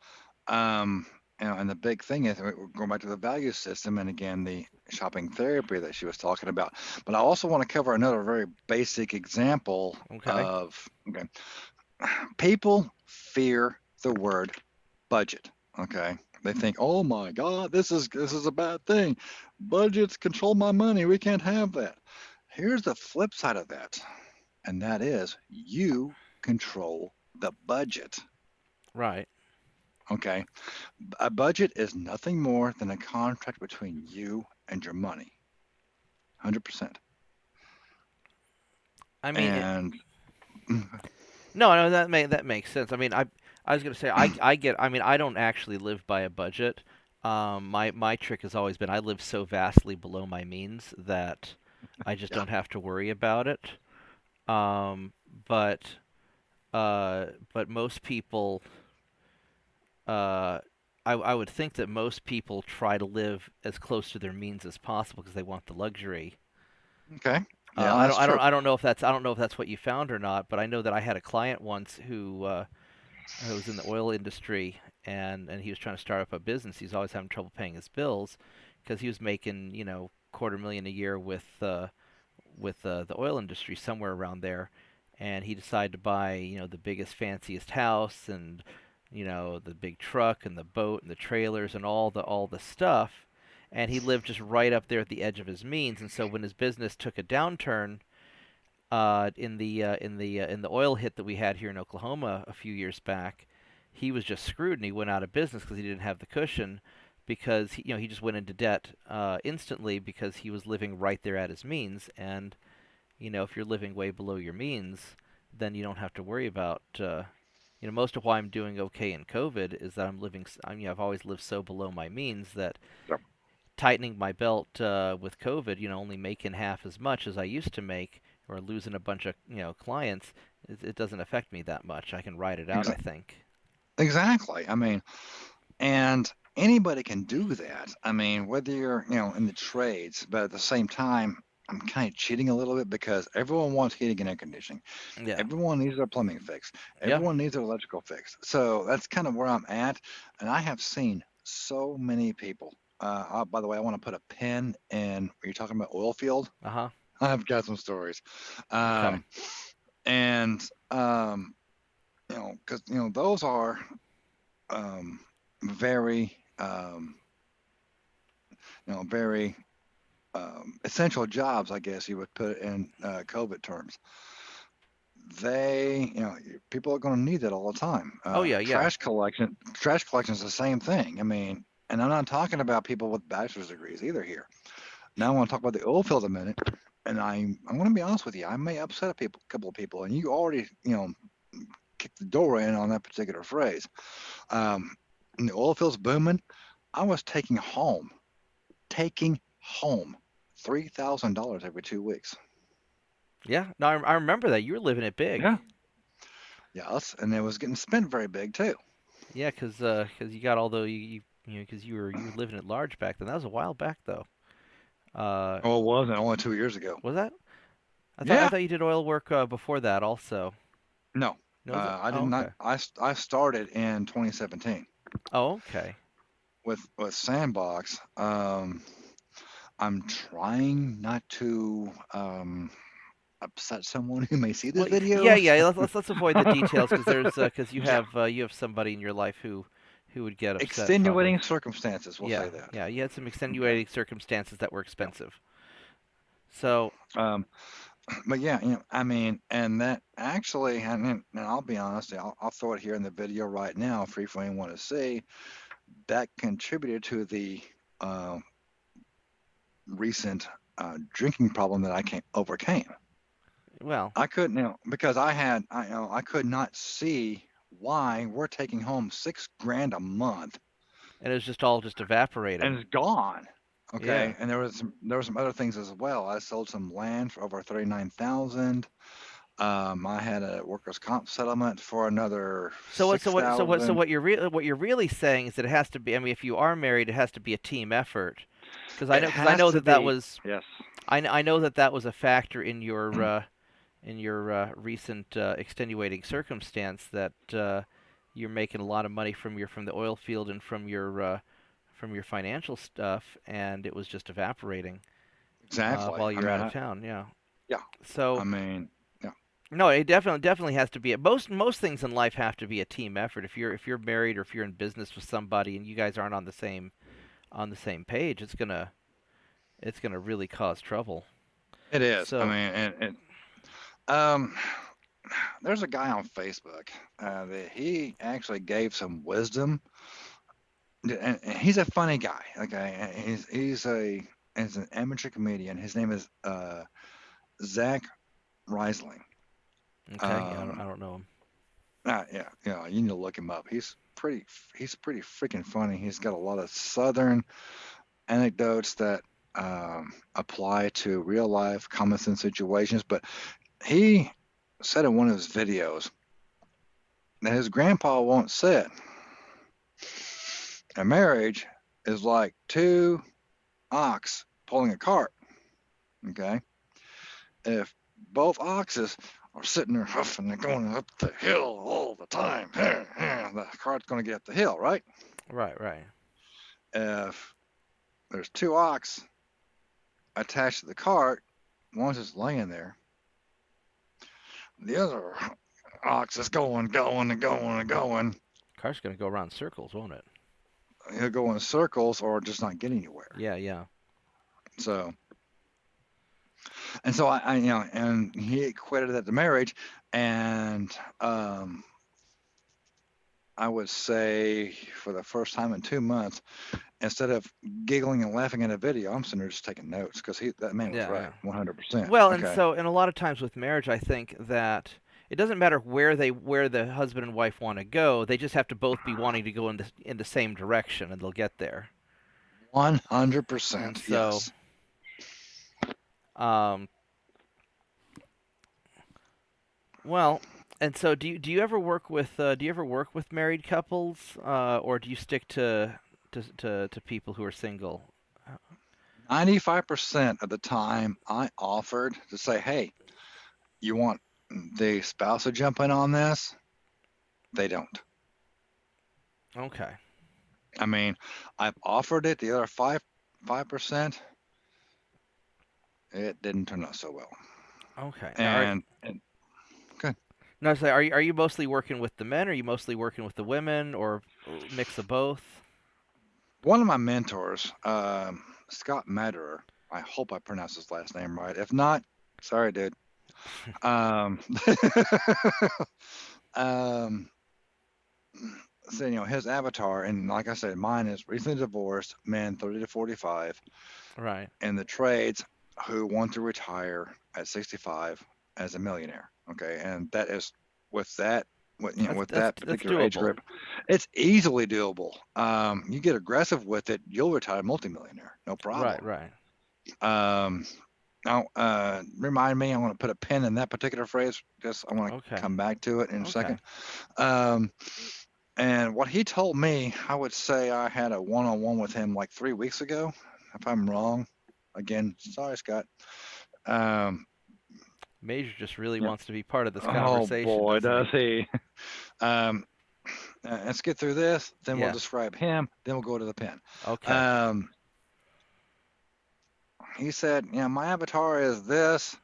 Um, and the big thing is we're going back to the value system and again the shopping therapy that she was talking about. But I also want to cover another very basic example Okay. of okay, people fear the word budget. Okay. They think, oh my God, this is a bad thing. Budgets control my money. We can't have that. Here's the flip side of that, and that is you control the budget. Right. Okay. A budget is nothing more than a contract between you and your money. 100%. I mean, And no, no, that makes sense. I mean, I was gonna say I get. I mean, I don't actually live by a budget. My trick has always been I live so vastly below my means that I just yeah. don't have to worry about it. Um, but but most people, uh, I would think that most people try to live as close to their means as possible because they want the luxury. Okay. Yeah, that's true. I don't know if that's what you found or not, but I know that I had a client once who was in the oil industry, and he was trying to start up a business. He's always having trouble paying his bills because he was making quarter million a year with the oil industry, somewhere around there, and he decided to buy the biggest fanciest house, and the big truck and the boat and the trailers and all the stuff, and he lived just right up there at the edge of his means. And so when his business took a downturn, in the oil hit that we had here in Oklahoma a few years back, he was just screwed, and he went out of business because he didn't have the cushion, because he just went into debt instantly because he was living right there at his means. And if you're living way below your means, then you don't have to worry about. Most of why I'm doing okay in COVID is that I've always lived so below my means that Yeah. tightening my belt with COVID, only making half as much as I used to make, or losing a bunch of clients, it doesn't affect me that much. I can ride it out, I Exa- think. exactly. I mean, and anybody can do that. I mean, whether you're, in the trades, but at the same time, I'm kind of cheating a little bit because everyone wants heating and air conditioning. Yeah. Everyone needs their plumbing fixed. Yeah. Everyone needs their electrical fixed. So that's kind of where I'm at. And I have seen so many people. By the way, I want to put a pin in. Are you talking about oil field? Uh huh. I've got some stories. Okay. Um, and because those are um, very very essential jobs, I guess you would put it in COVID terms. People are going to need that all the time. Oh yeah. Yeah. Trash collection is the same thing. I mean, and I'm not talking about people with bachelor's degrees either here. Now I want to talk about the oil field a minute, and I'm going to be honest with you. I may upset couple of people, and you already kicked the door in on that particular phrase. Um, and the oil field's booming. I was taking home $3,000 every 2 weeks. Yeah. No, I remember that you were living it big. Yeah. Yes, and it was getting spent very big too. Yeah, cause you got all the because you were living at large back then. That was a while back though. Uh, Oh, it wasn't only 2 years ago. was that? I Yeah. thought you did oil work before that also. No, No, was it? I did Oh, not. okay. I started in 2017 Oh, okay. with Sandbox. I'm trying not to upset someone who may see this Well, yeah, video. yeah. Let's avoid the details because there's because Yeah. you have somebody in your life who would get upset probably. Extenuating circumstances, we'll Yeah, say that. yeah. You had some Okay. extenuating circumstances that were Yeah. expensive. So, Um, but yeah, I mean, and that actually, I mean, and I'll be honest, I'll throw it here in the video right now, free for anyone to see. That contributed to the uh, recent drinking problem that I overcame. well, I couldn't, because I could not see why we're taking home 6 grand a month and it was just all just and evaporating. it's gone. Yeah. Okay, and there was some other things as well. I sold some land for over 39,000. I had a workers' comp settlement for another So what? So what? So what? So 6,000. what you're really saying is that it has to be. I mean, if you are married, it has to be a team effort. It Because I has know to that that be. was Yes. I know that that was a factor in your recent extenuating circumstance that you're making a lot of money from the oil field and from your financial stuff, and it was just evaporating Exactly. while I you're mean, out of town. Yeah. yeah. I So mean, yeah. no, it definitely has to be. Most things in life have to be a team effort. If you're married or if you're in business with somebody and you guys aren't on the same page, it's gonna really cause trouble. It is. I So mean, um, there's a guy on Facebook that he actually gave some wisdom, and he's a funny guy. Okay, and he's an amateur comedian. His name is Zach Reisling. okay, yeah, I Um, don't know him. yeah, you need to look him up. He's pretty freaking funny. He's got a lot of Southern anecdotes that apply to real life common sense situations. But he said in one of his videos that his grandpa once said, a marriage is like two ox pulling a cart. Okay, if both oxes are sitting there huffing and going up the hill all the time, the cart's going to get up the hill, right? Right, right. If there's two ox attached to the cart, one's just laying there, the other ox is going and going and going. Car's gonna go around in circles, won't it? He'll go in circles or just not get anywhere. Yeah, yeah. So, and so and he equated that to marriage, and I would say for the first time in 2 months, instead of giggling and laughing at a video, I'm sitting there just taking notes because that man was Yeah, right, yeah. 100%. Well, Okay, and a lot of times with marriage, I think that it doesn't matter where the husband and wife want to go. They just have to both be wanting to go in the same direction, and they'll get there. And 100%. so, Yes. um, well, and so do you ever work with married couples, or do you stick to people who are single? 95% of the time I offered to say, hey, you want the spouse to jump in on this? They don't. Okay, I mean, I've offered it. The other 5%, it didn't turn out so well. okay. Now, And good. no, so are you mostly working with the men? Or are you mostly working with the women, or mix of both? One of my mentors, Scott Matterer, I hope I pronounced his last name right. If not, sorry, dude. Um, um, so, his avatar, and like I said, mine is recently divorced, men 30 to 45, Right. in the trades who want to retire at 65 as a millionaire. Okay, and that is with that with that That's particular age doable. group, it's easily doable. You get aggressive with it, you'll retire multimillionaire, no Right, problem. right. Um, now, remind me, I want to put a pin in that particular phrase. Just I want to Okay. come back to it in a Okay. second. Um, and what he told me, I would say I had a one-on-one with him like 3 weeks ago. If I'm wrong, again, sorry, Scott. Um, Major just really yeah. wants to be part of this Oh conversation, boy, doesn't does he? he. Um, let's get through this, then we'll Yeah. describe him, then we'll go to the pen. Okay. Um, he said, my avatar is this,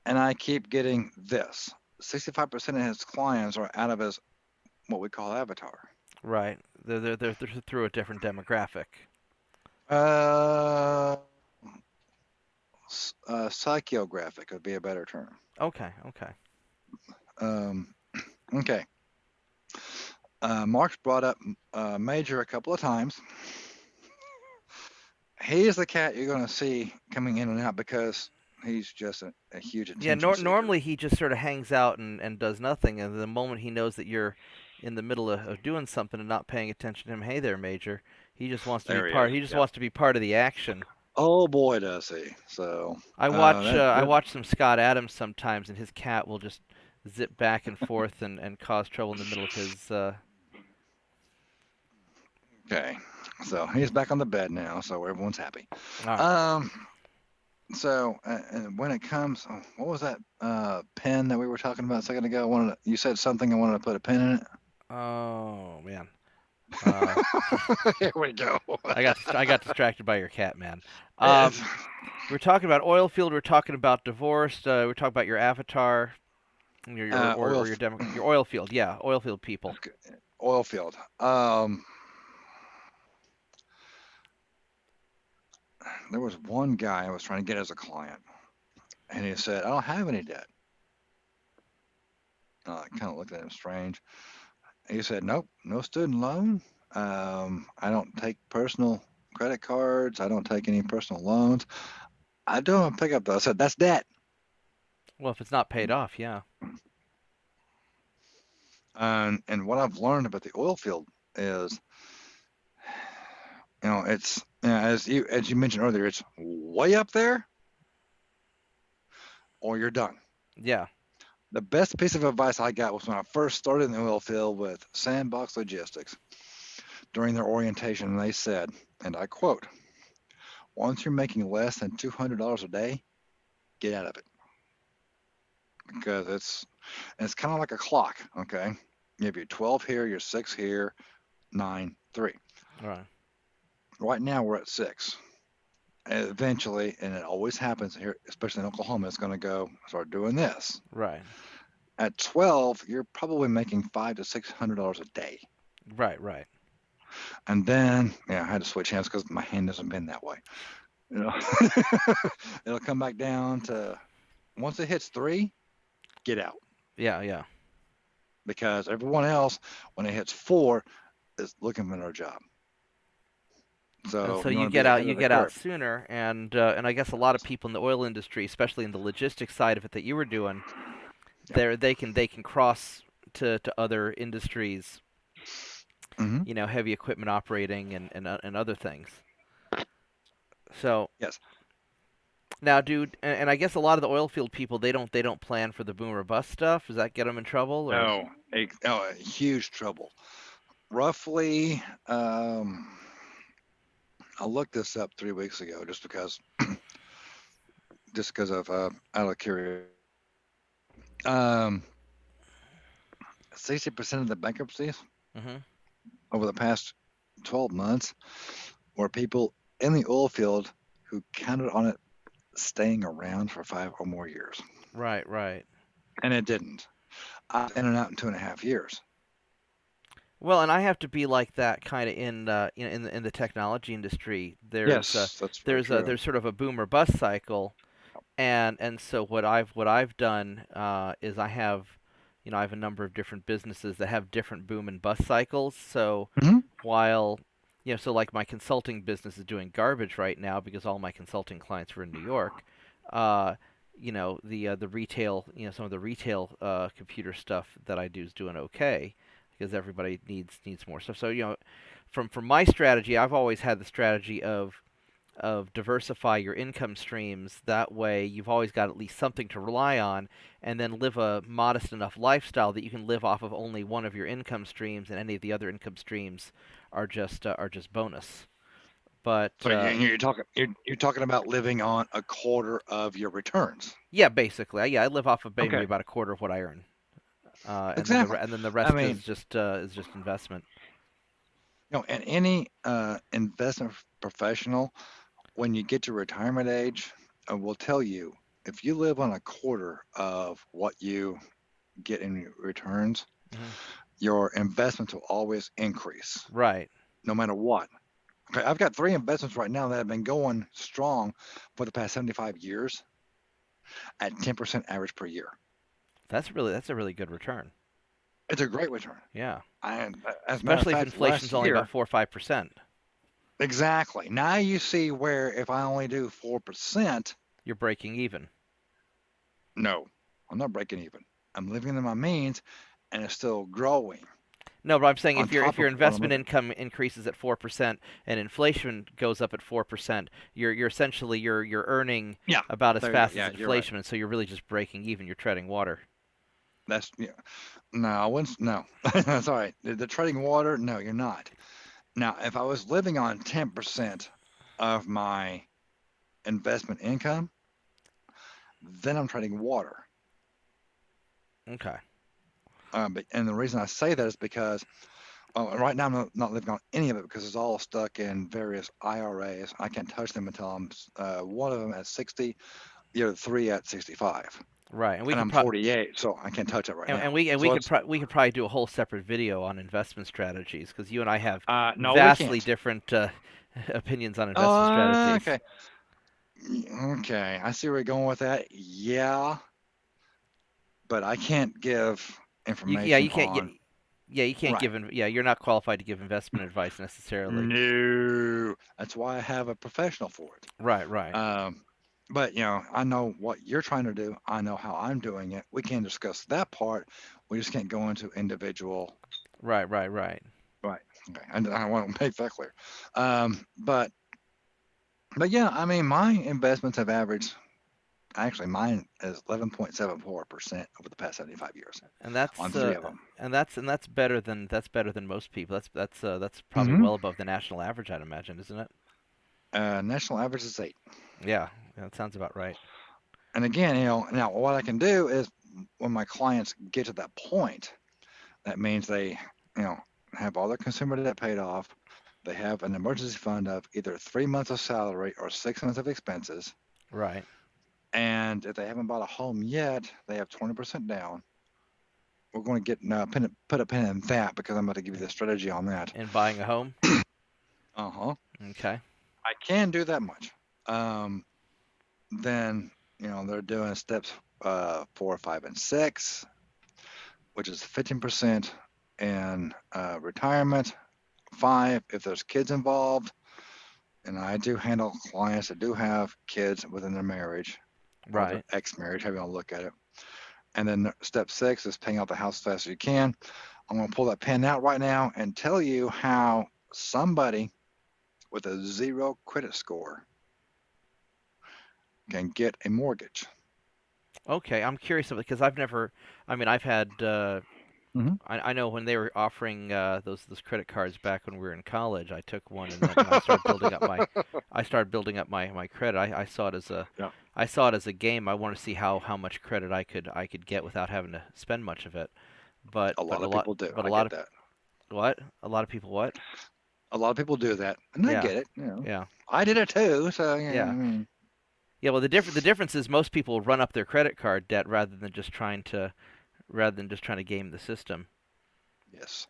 and I keep getting this. 65% of his clients are out of his what we call avatar. Right. They're through a different demographic. Uh, Psychographic would be a better term. Okay, okay. Um, okay. Mark's brought up Major a couple of times. He is the cat you're going to see coming in and out because he's just a huge Yeah, attention seeker. normally he just sort of hangs out and does nothing, and the moment he knows that you're in the middle of doing something and not paying attention to him, hey there, Major. He just wants to be There he is. part. He just Yep. wants to be part of the action. Oh boy, does he. So I that watch some Scott Adams sometimes, and his cat will just zip back and forth and cause trouble in the middle of his. okay. So he's back on the bed now, so everyone's happy. All right. Um, so and when it comes, oh, what was that pen that we were talking about a second ago? You said something. I wanted to put a pin in it. Oh man. Uh, Here we go. I got distracted by your cat, man. It's, We're talking about oil field. We're talking about divorce. We're talking about your avatar, oil, or your oil field. Yeah, oil field people. oil field. There was one guy I was trying to get as a client, and he said, "I don't have any debt." I kind of looked at him strange. He said, "Nope, no student loan. I don't take personal credit cards. I don't take any personal loans. I don't pick up those." I said, "That's debt." Well, if it's not paid off, yeah, And what I've learned about the oil field is, it's as you mentioned earlier, it's way up there or you're done. yeah, The best piece of advice I got was when I first started in the oil field with Sandbox Logistics during their orientation, and they said, and I quote, "Once you're making less than $200 a day, get out of it because it's kind of like a clock. Okay, you have your 12 here, your 6 here, 9, 3. right, Right now we're at 6. Eventually, and it always happens here, especially in Oklahoma, it's going to go start doing this. right, At 12, you're probably making $500 to $600 a day. right, right. And then, yeah, I had to switch hands because my hand doesn't bend that way. You know, it'll come back down to once it hits 3, get out Yeah, yeah. because everyone else, when it hits 4, is looking for another job. And So so you want to be ahead you of the get out curve. sooner, and I guess a lot of people in the oil industry, especially in the logistics side of it that you were doing, Yep. they can cross to other industries, Hmm. heavy equipment operating and other things. So Yes. now, dude, and I guess a lot of the oil field people they don't plan for the boom or bust stuff. Does that get them in trouble or? Oh, huge trouble. Roughly, I looked this up 3 weeks ago just because of out of curiosity. Um, 60% of the bankruptcies Hmm. over the past 12 months were people in the oil field who counted on it staying around for 5 or more years, Right, right. and it didn't. I was in and out in 2.5 years. Well, and I have to be like that kind of in the technology industry. Yes, that's very true. there's sort of a boom or bust cycle, and so what I've done is I have a number of different businesses that have different boom and bust cycles. So Hmm. while so like my consulting business is doing garbage right now because all my consulting clients were in New York. Uh, the retail, some of the retail computer stuff that I do is doing okay because everybody needs more stuff. So from my strategy, I've always had the strategy of diversify your income streams. That way, you've always got at least something to rely on, and then live a modest enough lifestyle that you can live off of only one of your income streams, and any of the other income streams are just bonus. But So you're talking about living on a quarter of your returns. yeah, basically, yeah, I live off of maybe Okay, about a quarter of what I earn, exactly. and then the I rest mean, is just investment. and any investment professional, when you get to retirement age, will tell you if you live on a quarter of what you get in returns, Hmm. your investments will always increase Right. no matter what. Okay, I've got three investments right now that have been going strong for the past 75 years at 10% average per year. That's a really good return. It's a great return. Yeah. And as a matter of Especially if fact, inflation's last only about year, 4 or 5%. exactly. Now you see where if I only do 4%, You're breaking even. no, I'm not breaking even. I'm living in my means and it's still growing No, but I'm saying on if top your of what I'm investment living. income increases at 4% and inflation goes up at 4%, you're essentially you're earning Yeah, about as there you go. fast as Yeah, you're right. inflation, and so you're really just breaking even. You're treading water. That's, yeah. No, I wouldn't, no. That's all right. The trading water, no, you're not. Now, if I was living on 10% of my investment income, then I'm trading water. Okay. And the reason I say that is because right now I'm not living on any of it because it's all stuck in various IRAs. I can't touch them until I'm one of them at 60, the other three at 65, Right. And we and could I'm pro 48, so I can't touch it right and now. we So could it's we could probably do a whole separate video on investment strategies because you and I have no, we vastly can't. different opinions on investment Oh, strategies. okay, okay. I see where you're going with that. Yeah, but I can't give Yeah, information you can't. on Yeah, you can't right. give. Yeah, you're not qualified to give investment advice necessarily. No, that's why I have a professional for it. Right. Right. Um, but I know what you're trying to do. I know how I'm doing it. We can discuss that part. We just can't go into individual. Right. Right. Right. Right. Okay. And I want to make that clear. But yeah, I mean, my investments have averaged. Actually, mine is 11.74% over the past 75 years And on that's three of them. that's better than most people. That's probably Hmm. well above the national average, I'd imagine, isn't it? National average is 8. Yeah, that sounds about right. And again, now what I can do is when my clients get to that point, that means they, you know, have all their consumer debt paid off. They have an emergency fund of either 3 months of salary or 6 months of expenses. Right. And if they haven't bought a home yet, they have 20% down. We're going to get put a pin in that because I'm about to give you the strategy on that. And buying a home. Uh-huh. Okay. I can do that much. Um, then, they're doing steps 4, 5, and 6, which is 15% in retirement, 5 if there's kids involved. And I do handle clients that do have kids within their marriage or their Right. ex-marriage, however you want to look at it. And then step 6 is paying out the house as fast as you can. I'm going to pull that pen out right now and tell you how somebody with a 0 credit score can get a mortgage. Okay. I'm curious of it because I've never. I mean, I've had. Hmm. I know when they were offering those credit cards back when we were in college, I took one and I started building up my credit. I saw it as Yeah, I saw it as a game. I want to see how much credit I could get without having to spend much of it. But a but lot a of lot people do. but a I lot get of that. what? A lot of people what? A lot of people do that, and I Yeah. get it. Yeah. I did it too. So yeah, I Yeah. mean, Yeah, well the difference is most people run up their credit card debt rather than just trying to game the system. yes.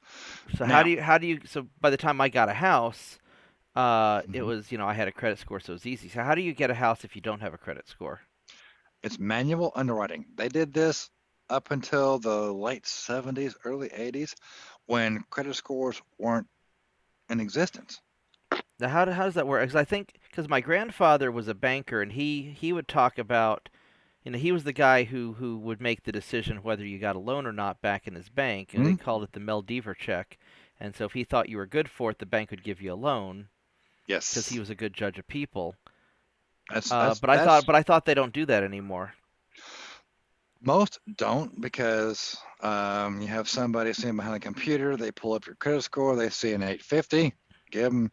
So Now, how do you so by the time I got a house, it mhm, was, I had a credit score, so it was easy. So how do you get a house if you don't have a credit score? it's manual underwriting. They did this up until the late 70s, early 80s, when credit scores weren't in existence. Now how does that work? Because I think because my grandfather was a banker and he would talk about, he was the guy who would make the decision whether you got a loan or not back in his bank. They Hmm? called it the Meldever check. And so if he thought you were good for it, the bank would give you a loan because he Yes, was a good judge of people. that's Uh, that's but I thought that's but I thought they don't do that anymore. most don't because you have somebody sitting behind a computer. They pull up your credit score. They see an 850. Give them,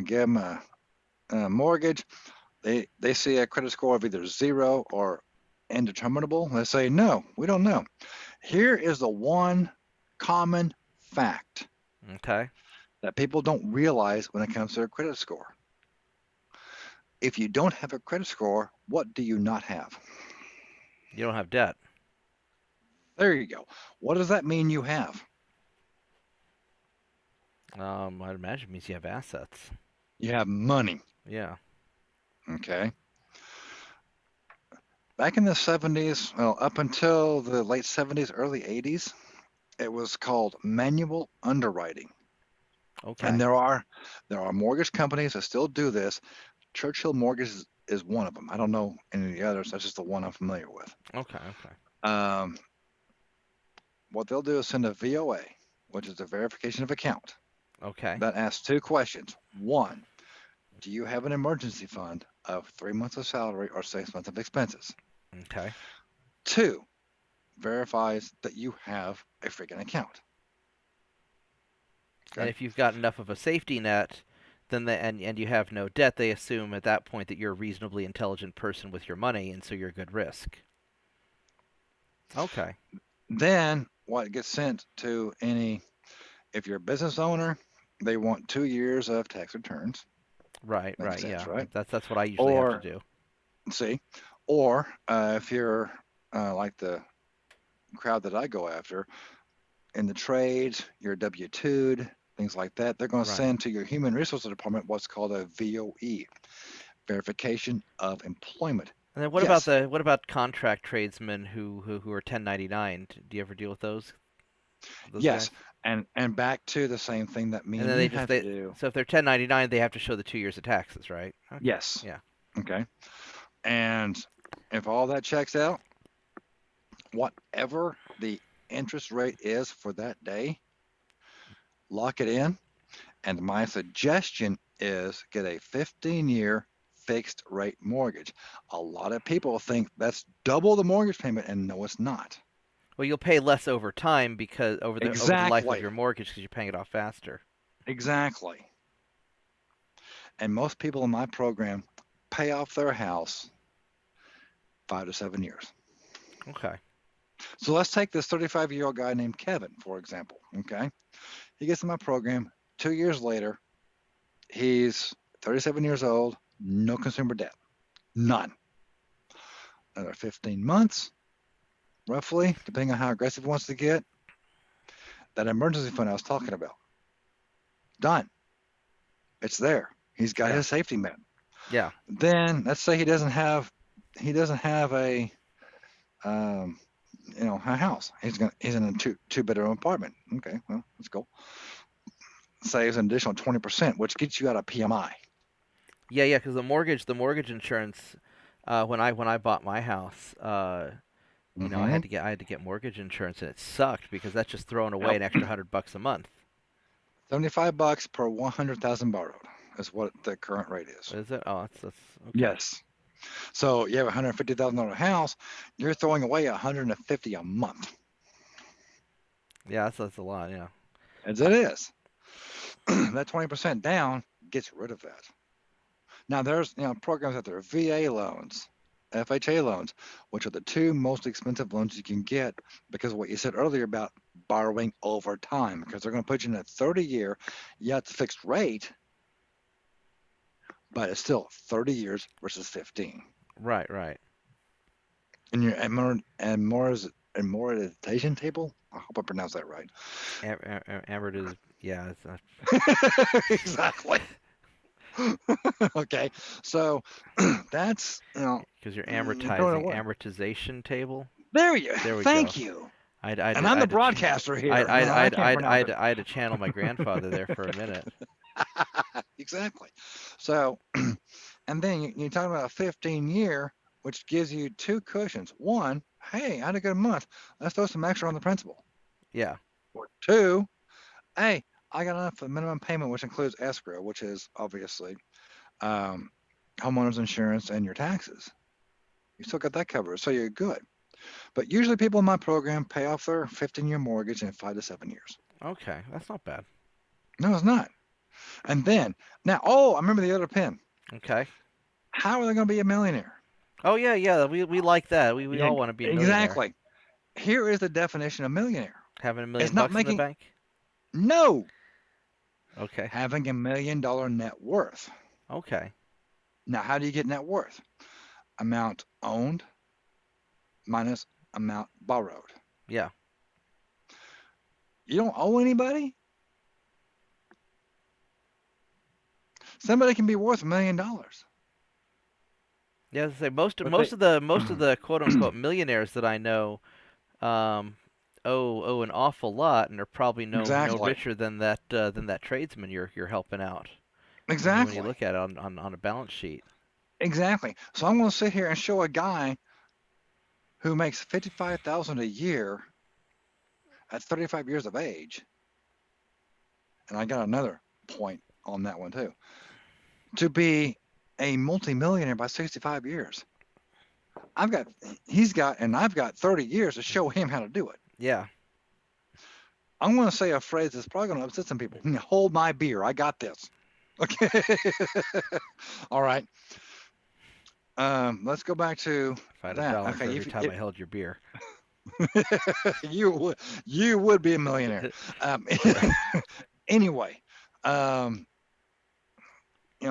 give them a mortgage. They see a credit score of either 0 or indeterminable. They say no, we don't know. Here is the one common fact Okay, that people don't realize when it comes to their credit score. If you don't have a credit score, what do you not have? you don't have debt. There you go. What does that mean you have? I'd imagine it means you have assets. You have money. Yeah. Okay. Back in the 70s, well, up until the late 70s, early 80s, it was called manual underwriting. And Okay. there are mortgage companies that still do this. Churchill Mortgage is one of them. I don't know any of the others. That's just the one I'm familiar with. Okay. Okay. Um, what they'll do is send a VOA, which is a verification of account, Okay. that asks two questions. One, do you have an emergency fund of 3 months of salary or 6 months of expenses? Okay. Two, verifies that you have a freaking account. And Okay. if you've got enough of a safety net, then and you have no debt, they assume at that point that you're a reasonably intelligent person with your money, and so you're a good risk. Okay. Then what gets sent to any, if you're a business owner, they want 2 years of tax returns. Right. Makes Right. sense, Yeah. right? That's what I usually have to Or do. see, or if you're like the crowd that I go after in the trades, you're W-2'd, things like that, they're going to Right. send to your human resources department what's called a VOE, verification of employment. And then Yes, what about contract tradesmen who are 1099? Do you ever deal with those yes, guys? and back to the same thing that me And and then you have to they do. so if they're 1099, they have to show the 2 years of taxes, right? Okay. Yes, Yeah. okay, and if all that checks out, whatever the interest rate is for that day, lock it in. And my suggestion is get a 15-year fixed rate mortgage. A lot of people think that's double the mortgage payment, and no, it's not. Well, you'll pay less over time because over the life of Exactly. your mortgage because you're paying it off faster. Exactly. And most people in my program pay off their house 5 to 7 years. Okay. So let's take this 35-year-old guy named Kevin, for example. Okay. He gets in my program. 2 years later, he's 37 years old, no consumer debt, none. Another 15 months, roughly, depending on how aggressive he wants to get, that emergency fund I was talking about. Done. It's there. He's got Yeah. his safety net. Yeah. Then let's say he doesn't have a um, a house. He's in a two bedroom apartment. Okay, well let's go. Saves an additional 20%, which gets you out of PMI. Yeah. Yeah. Because the mortgage insurance, when I bought my house, Mm-hmm. I had to get mortgage insurance, and it sucked because that's just throwing away Yep. an extra $100 a month. $75 per 100,000 borrowed is what the current rate is. Is it? Oh, that's okay. Yes. So you have a $150,000 house, you're throwing away 150 a month, Yeah, that's a lot. Yeah. as I, it is. That 20% down gets rid of that. Now there's programs out there, VA loans, FHA loans, which are the two most expensive loans you can get because of what you said earlier about borrowing over time, because they're going to put you in a 30-year, yeah, it's a fixed rate, but it's still 30 years versus 15. right. Right. And your amortization table, I hope I pronounced that right. Amortiz. Yeah. Exactly. Okay, so that's Because you're you're throwing it amortizing away. amortization table. There you, There we go. thank you. I And I'm the had to broadcaster here. I can't pronounce it. I had to channel my grandfather there for a minute. Exactly. So, and then you're talking about a 15-year, which gives you two cushions. One, hey, I had a good month. Let's throw some extra on the principal. Yeah. Or two, hey, I got enough for the minimum payment, which includes escrow, which is obviously um, homeowners insurance and your taxes. You still got that covered, so you're good. But usually people in my program pay off their 15-year mortgage in 5 to 7 years. Okay, that's not bad. No, it's not. And then, now, oh, I remember the other pin. Okay. How are they going to be a millionaire? Oh yeah, yeah. We like that. We Yeah, all want to be a millionaire. exactly. Here is the definition of millionaire. Having a It's million not bucks in the making, bank. no, Okay. having $1 million net worth. Okay. Now, how do you get net worth? Amount owned minus amount borrowed. Yeah. You don't owe anybody? Somebody can be worth $1 million, Yeah, as I say but they most of the quote unquote millionaires that I know um, owe an awful lot, and are probably no exactly, richer than that tradesman you're helping out when you exactly, look at it on a balance sheet. exactly. So I'm going to sit here and show a guy who makes 55,000 a year at 35 years of age, and I got another point on that one too, to be a multimillionaire by 65 years. I've got, he's got, and I've got 30 years to show him how to do it. Yeah. I'm going to say a phrase that's probably going to upset some people. Hold my beer. I got this. Okay. All right. Let's go back to If I had a that. dollar for Okay. every time I held your beer. You would you would be a millionaire. Um, Right. anyway, um,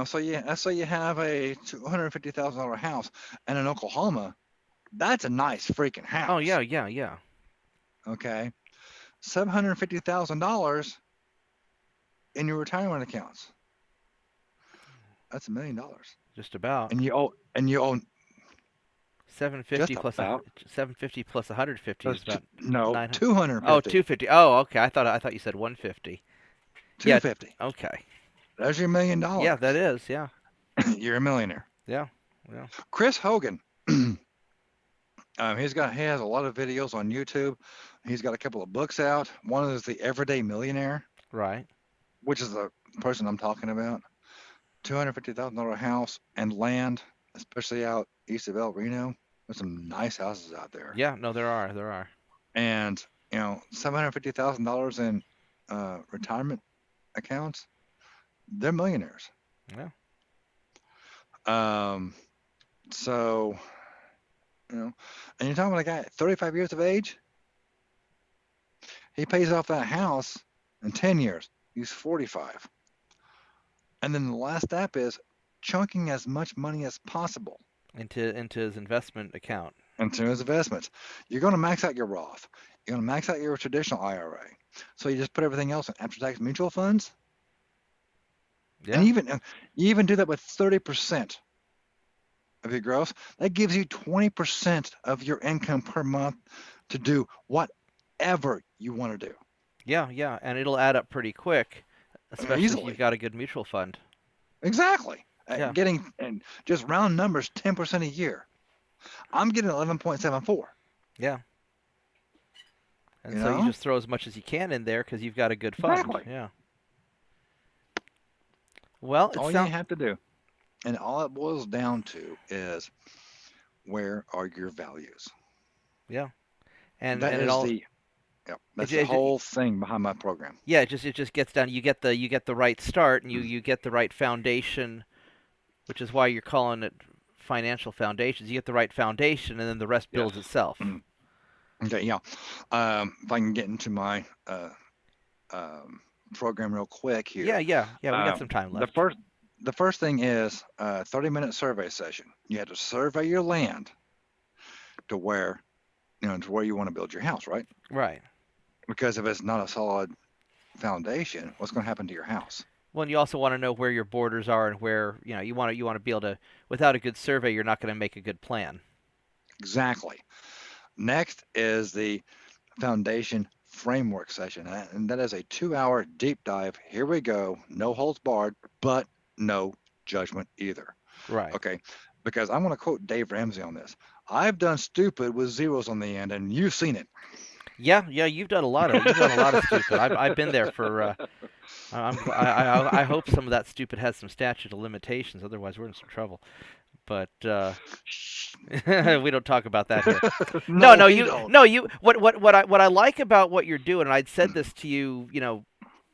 so yeah, let's say you have a $250,000 house, and in Oklahoma, that's a nice freaking Oh yeah, house. yeah, yeah. Okay, $750,000 in your retirement accounts. That's $1 million, Just about. and you own 750 just plus a about 750 plus 150 is about no 900. Oh, 250, 250. Oh, okay. I thought you said 150. Yeah. 250. Okay. There's your million Yeah, that dollars. is. Yeah. You're a millionaire. Yeah. Yeah. Chris Hogan. He has a lot of videos on YouTube. He's got a couple of books out. One is The Everyday Millionaire, Right. which is the person I'm talking about. $250,000 house and land, especially out east of El Reno. There's some nice houses out there. Yeah. No, there are. There are. And $750,000 in retirement accounts. They're millionaires. Yeah. Um, so and you're talking about a guy at 35 years of age. He pays off that house in 10 years. He's 45. And then the last step is chunking as much money as possible Into his investment account. into his investments. You're going to max out your Roth. You're going to max out your traditional IRA. So you just put everything else in after-tax mutual funds, and Yeah. you even do that with 30% of your gross. That gives you 20% of your income per month to do whatever you want to do Yeah. Yeah. And it'll add up pretty quick, especially if you've easily. got a good mutual fund. Exactly. Yeah. Getting and just round numbers, 10% a year. I'm getting 11.74. Yeah. And You so you know just throw as much as you can in there because you've got a good fund. exactly. Yeah. Well, That's it all you sounds. have to do, and all it boils down to is where are your values. Yeah. That And it is all the Yep, it, that's the it, whole thing behind my program. yeah, it just gets down. You get the right start, and you get the right foundation, which is why you're calling it financial foundations. You get the right foundation, and then the rest Yes. builds itself. Mm. Okay. Yeah. If I can get into my um, program real quick Yeah, here. yeah, yeah. We got Um, some time the left. first the first thing is a 30-minute survey session. You have to survey your land to where to where you want to build your house, right? Right. Because if it's not a solid foundation, what's going to happen to your house? Well, and you also want to know where your borders are and where you want to be able to. Without a good survey, you're not going to make a good plan. Exactly. Next is the foundation framework session, and that is a 2-hour deep dive. Here we go. No holds barred, but no judgment either. Right. Okay. Because I'm going to quote Dave Ramsey on this. I've done stupid with zeros on the end, and you've seen it. Yeah, yeah. You've done a lot of stupid. I've been there for. I hope some of that stupid has some statute of limitations. Otherwise, we're in some trouble. But we don't talk about that here. No, No, no, we don't. you. What I like about what you're doing, and I'd said this to you,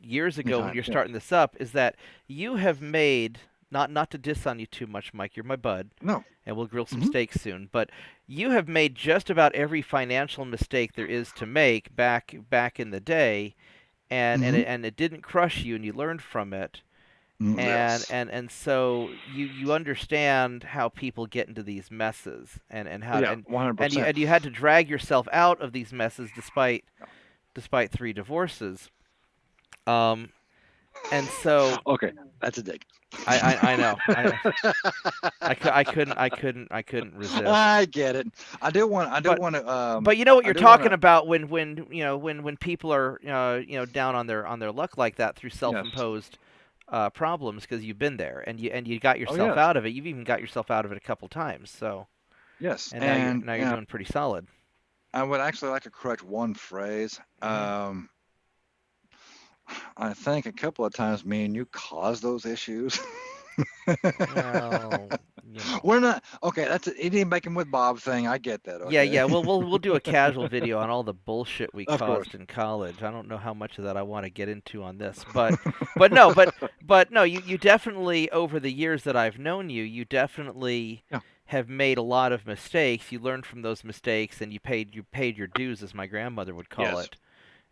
years ago when Anytime. you're Yeah. starting this up, is that you have made not to diss on you too much, Mike. You're my bud, No. and we'll grill some Hmm. steaks soon. But you have made just about every financial mistake there is to make back in the day, Hmm. and it didn't crush you, and you learned from it, Yes. and so you understand how people get into these messes, and how Yeah. 100%. and you had to drag yourself out of these messes despite three divorces. Um, And so Okay, that's a dig. I know I couldn't resist. I get it. I do But want to but you know what I you're do want talking to about when when people are down on their luck like that through yes. self-imposed problems because you've been there and you got Oh yourself yes. out of it. You've even got yourself out of it a couple times. So Yes. and And now you're doing pretty solid. I would actually like to correct one phrase. Hmm. I think a couple of times me and you caused those issues. Well, you know. We're not okay. That's an Indian bacon with Bob thing. I get that. Yeah, Okay. yeah. We'll do a casual video on all the bullshit we Of course. caused in college. I don't know how much of that I want to get into on this, but no, but no. You definitely over the years that I've known you, you definitely Yeah. have made a lot of mistakes. You learned from those mistakes, and you paid your dues, as my grandmother would call Yes. it.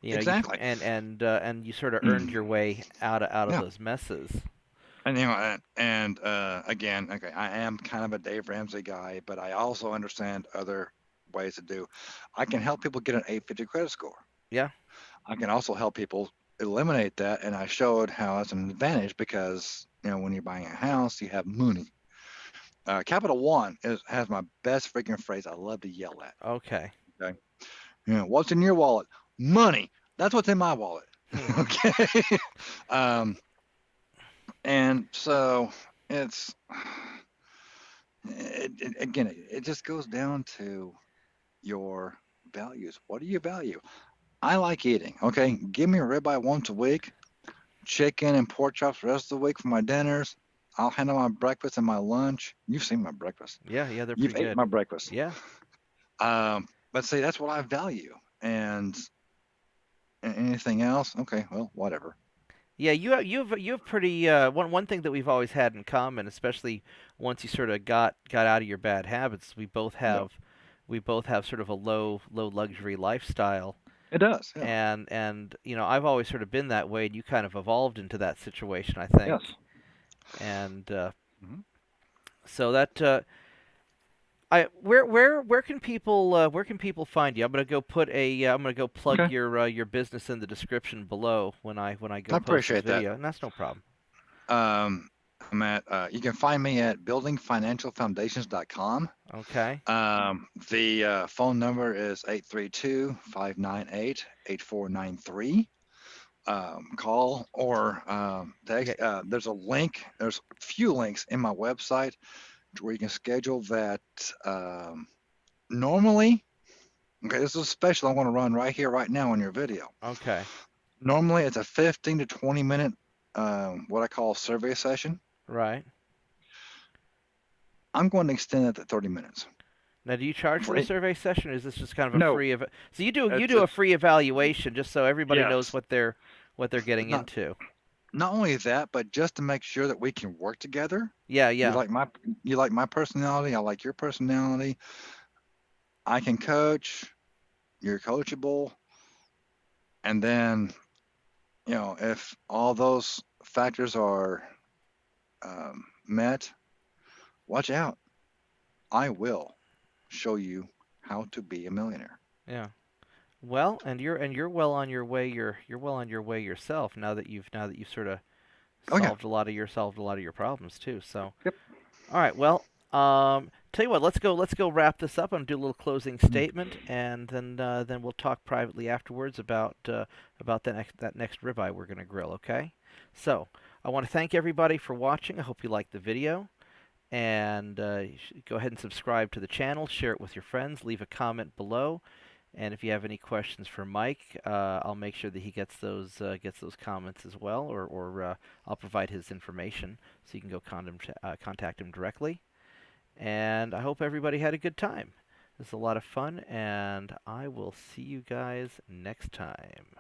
You know, Exactly. and you sort of earned your way out of Yeah. those messes. And again, okay, I am kind of a Dave Ramsey guy, but I also understand other ways to do. I can help people get an 850 credit score. Yeah. I can also help people eliminate that, and I showed how that's an advantage because when you're buying a house, you have money. Capital One has my best freaking phrase. I love to yell at. Okay. Okay, what's in your wallet? Money. That's what's in my wallet. Okay. um, and so it's again, it just goes down to your values. What do you value? I like eating. Okay, give me a ribeye once a week, chicken and pork chops the rest of the week for my dinners. I'll handle my breakfast and my lunch. You've seen my breakfast. Yeah, yeah. They're You've pretty ate good. my breakfast. Yeah. But see, that's what I value. And anything else, okay, well, whatever. Yeah, you have pretty one thing that we've always had in common, especially once you sort of got out of your bad habits. Yeah, We both have sort of a low luxury lifestyle, it does. Yeah. and I've always sort of been that way, and you kind of evolved into that situation, I Yes. think, and Hmm. so that I where can people find you? I'm gonna go plug Okay. your business in the description below when I I go post this appreciate that. video, and that's no problem. Um, you can find me at buildingfinancialfoundations.com. Okay. The phone number is 832-598-8493. Call or Yeah. text. There's a link. There's a few links in my website where you can schedule that. Normally, okay, this is a special I want to run right here, right now on your video. Okay. Normally, it's a 15 to 20 minute, what I call survey session. Right. I'm going to extend it to 30 minutes. Now, do you charge for For the it, survey session, or is this just kind of a no, free so you it's do a it's free evaluation just so everybody knows yes. what they're getting Not into? not only that, but just to make sure that we can work together. Yeah, You yeah. like my you like my personality. I like your personality. I can coach. You're coachable, and then if all those factors are met, watch out. I will show you how to be a millionaire. Yeah. Well, and you're well on your way. You're well on your way yourself now that you've sort of Oh yeah. solved a lot of your problems too. So, Yep. all right. Well, tell you what, let's go wrap this up and do a little closing Mm. statement, and then we'll talk privately afterwards about that next ribeye we're gonna grill. Okay. So, I want to thank everybody for watching. I hope you liked the video. And you should go ahead and subscribe to the channel, share it with your friends, leave a comment below. And if you have any questions for Mike, I'll make sure that he gets those comments as well, or I'll provide his information so you can go contact him directly. And I hope everybody had a good time. This is a lot of fun, and I will see you guys next time.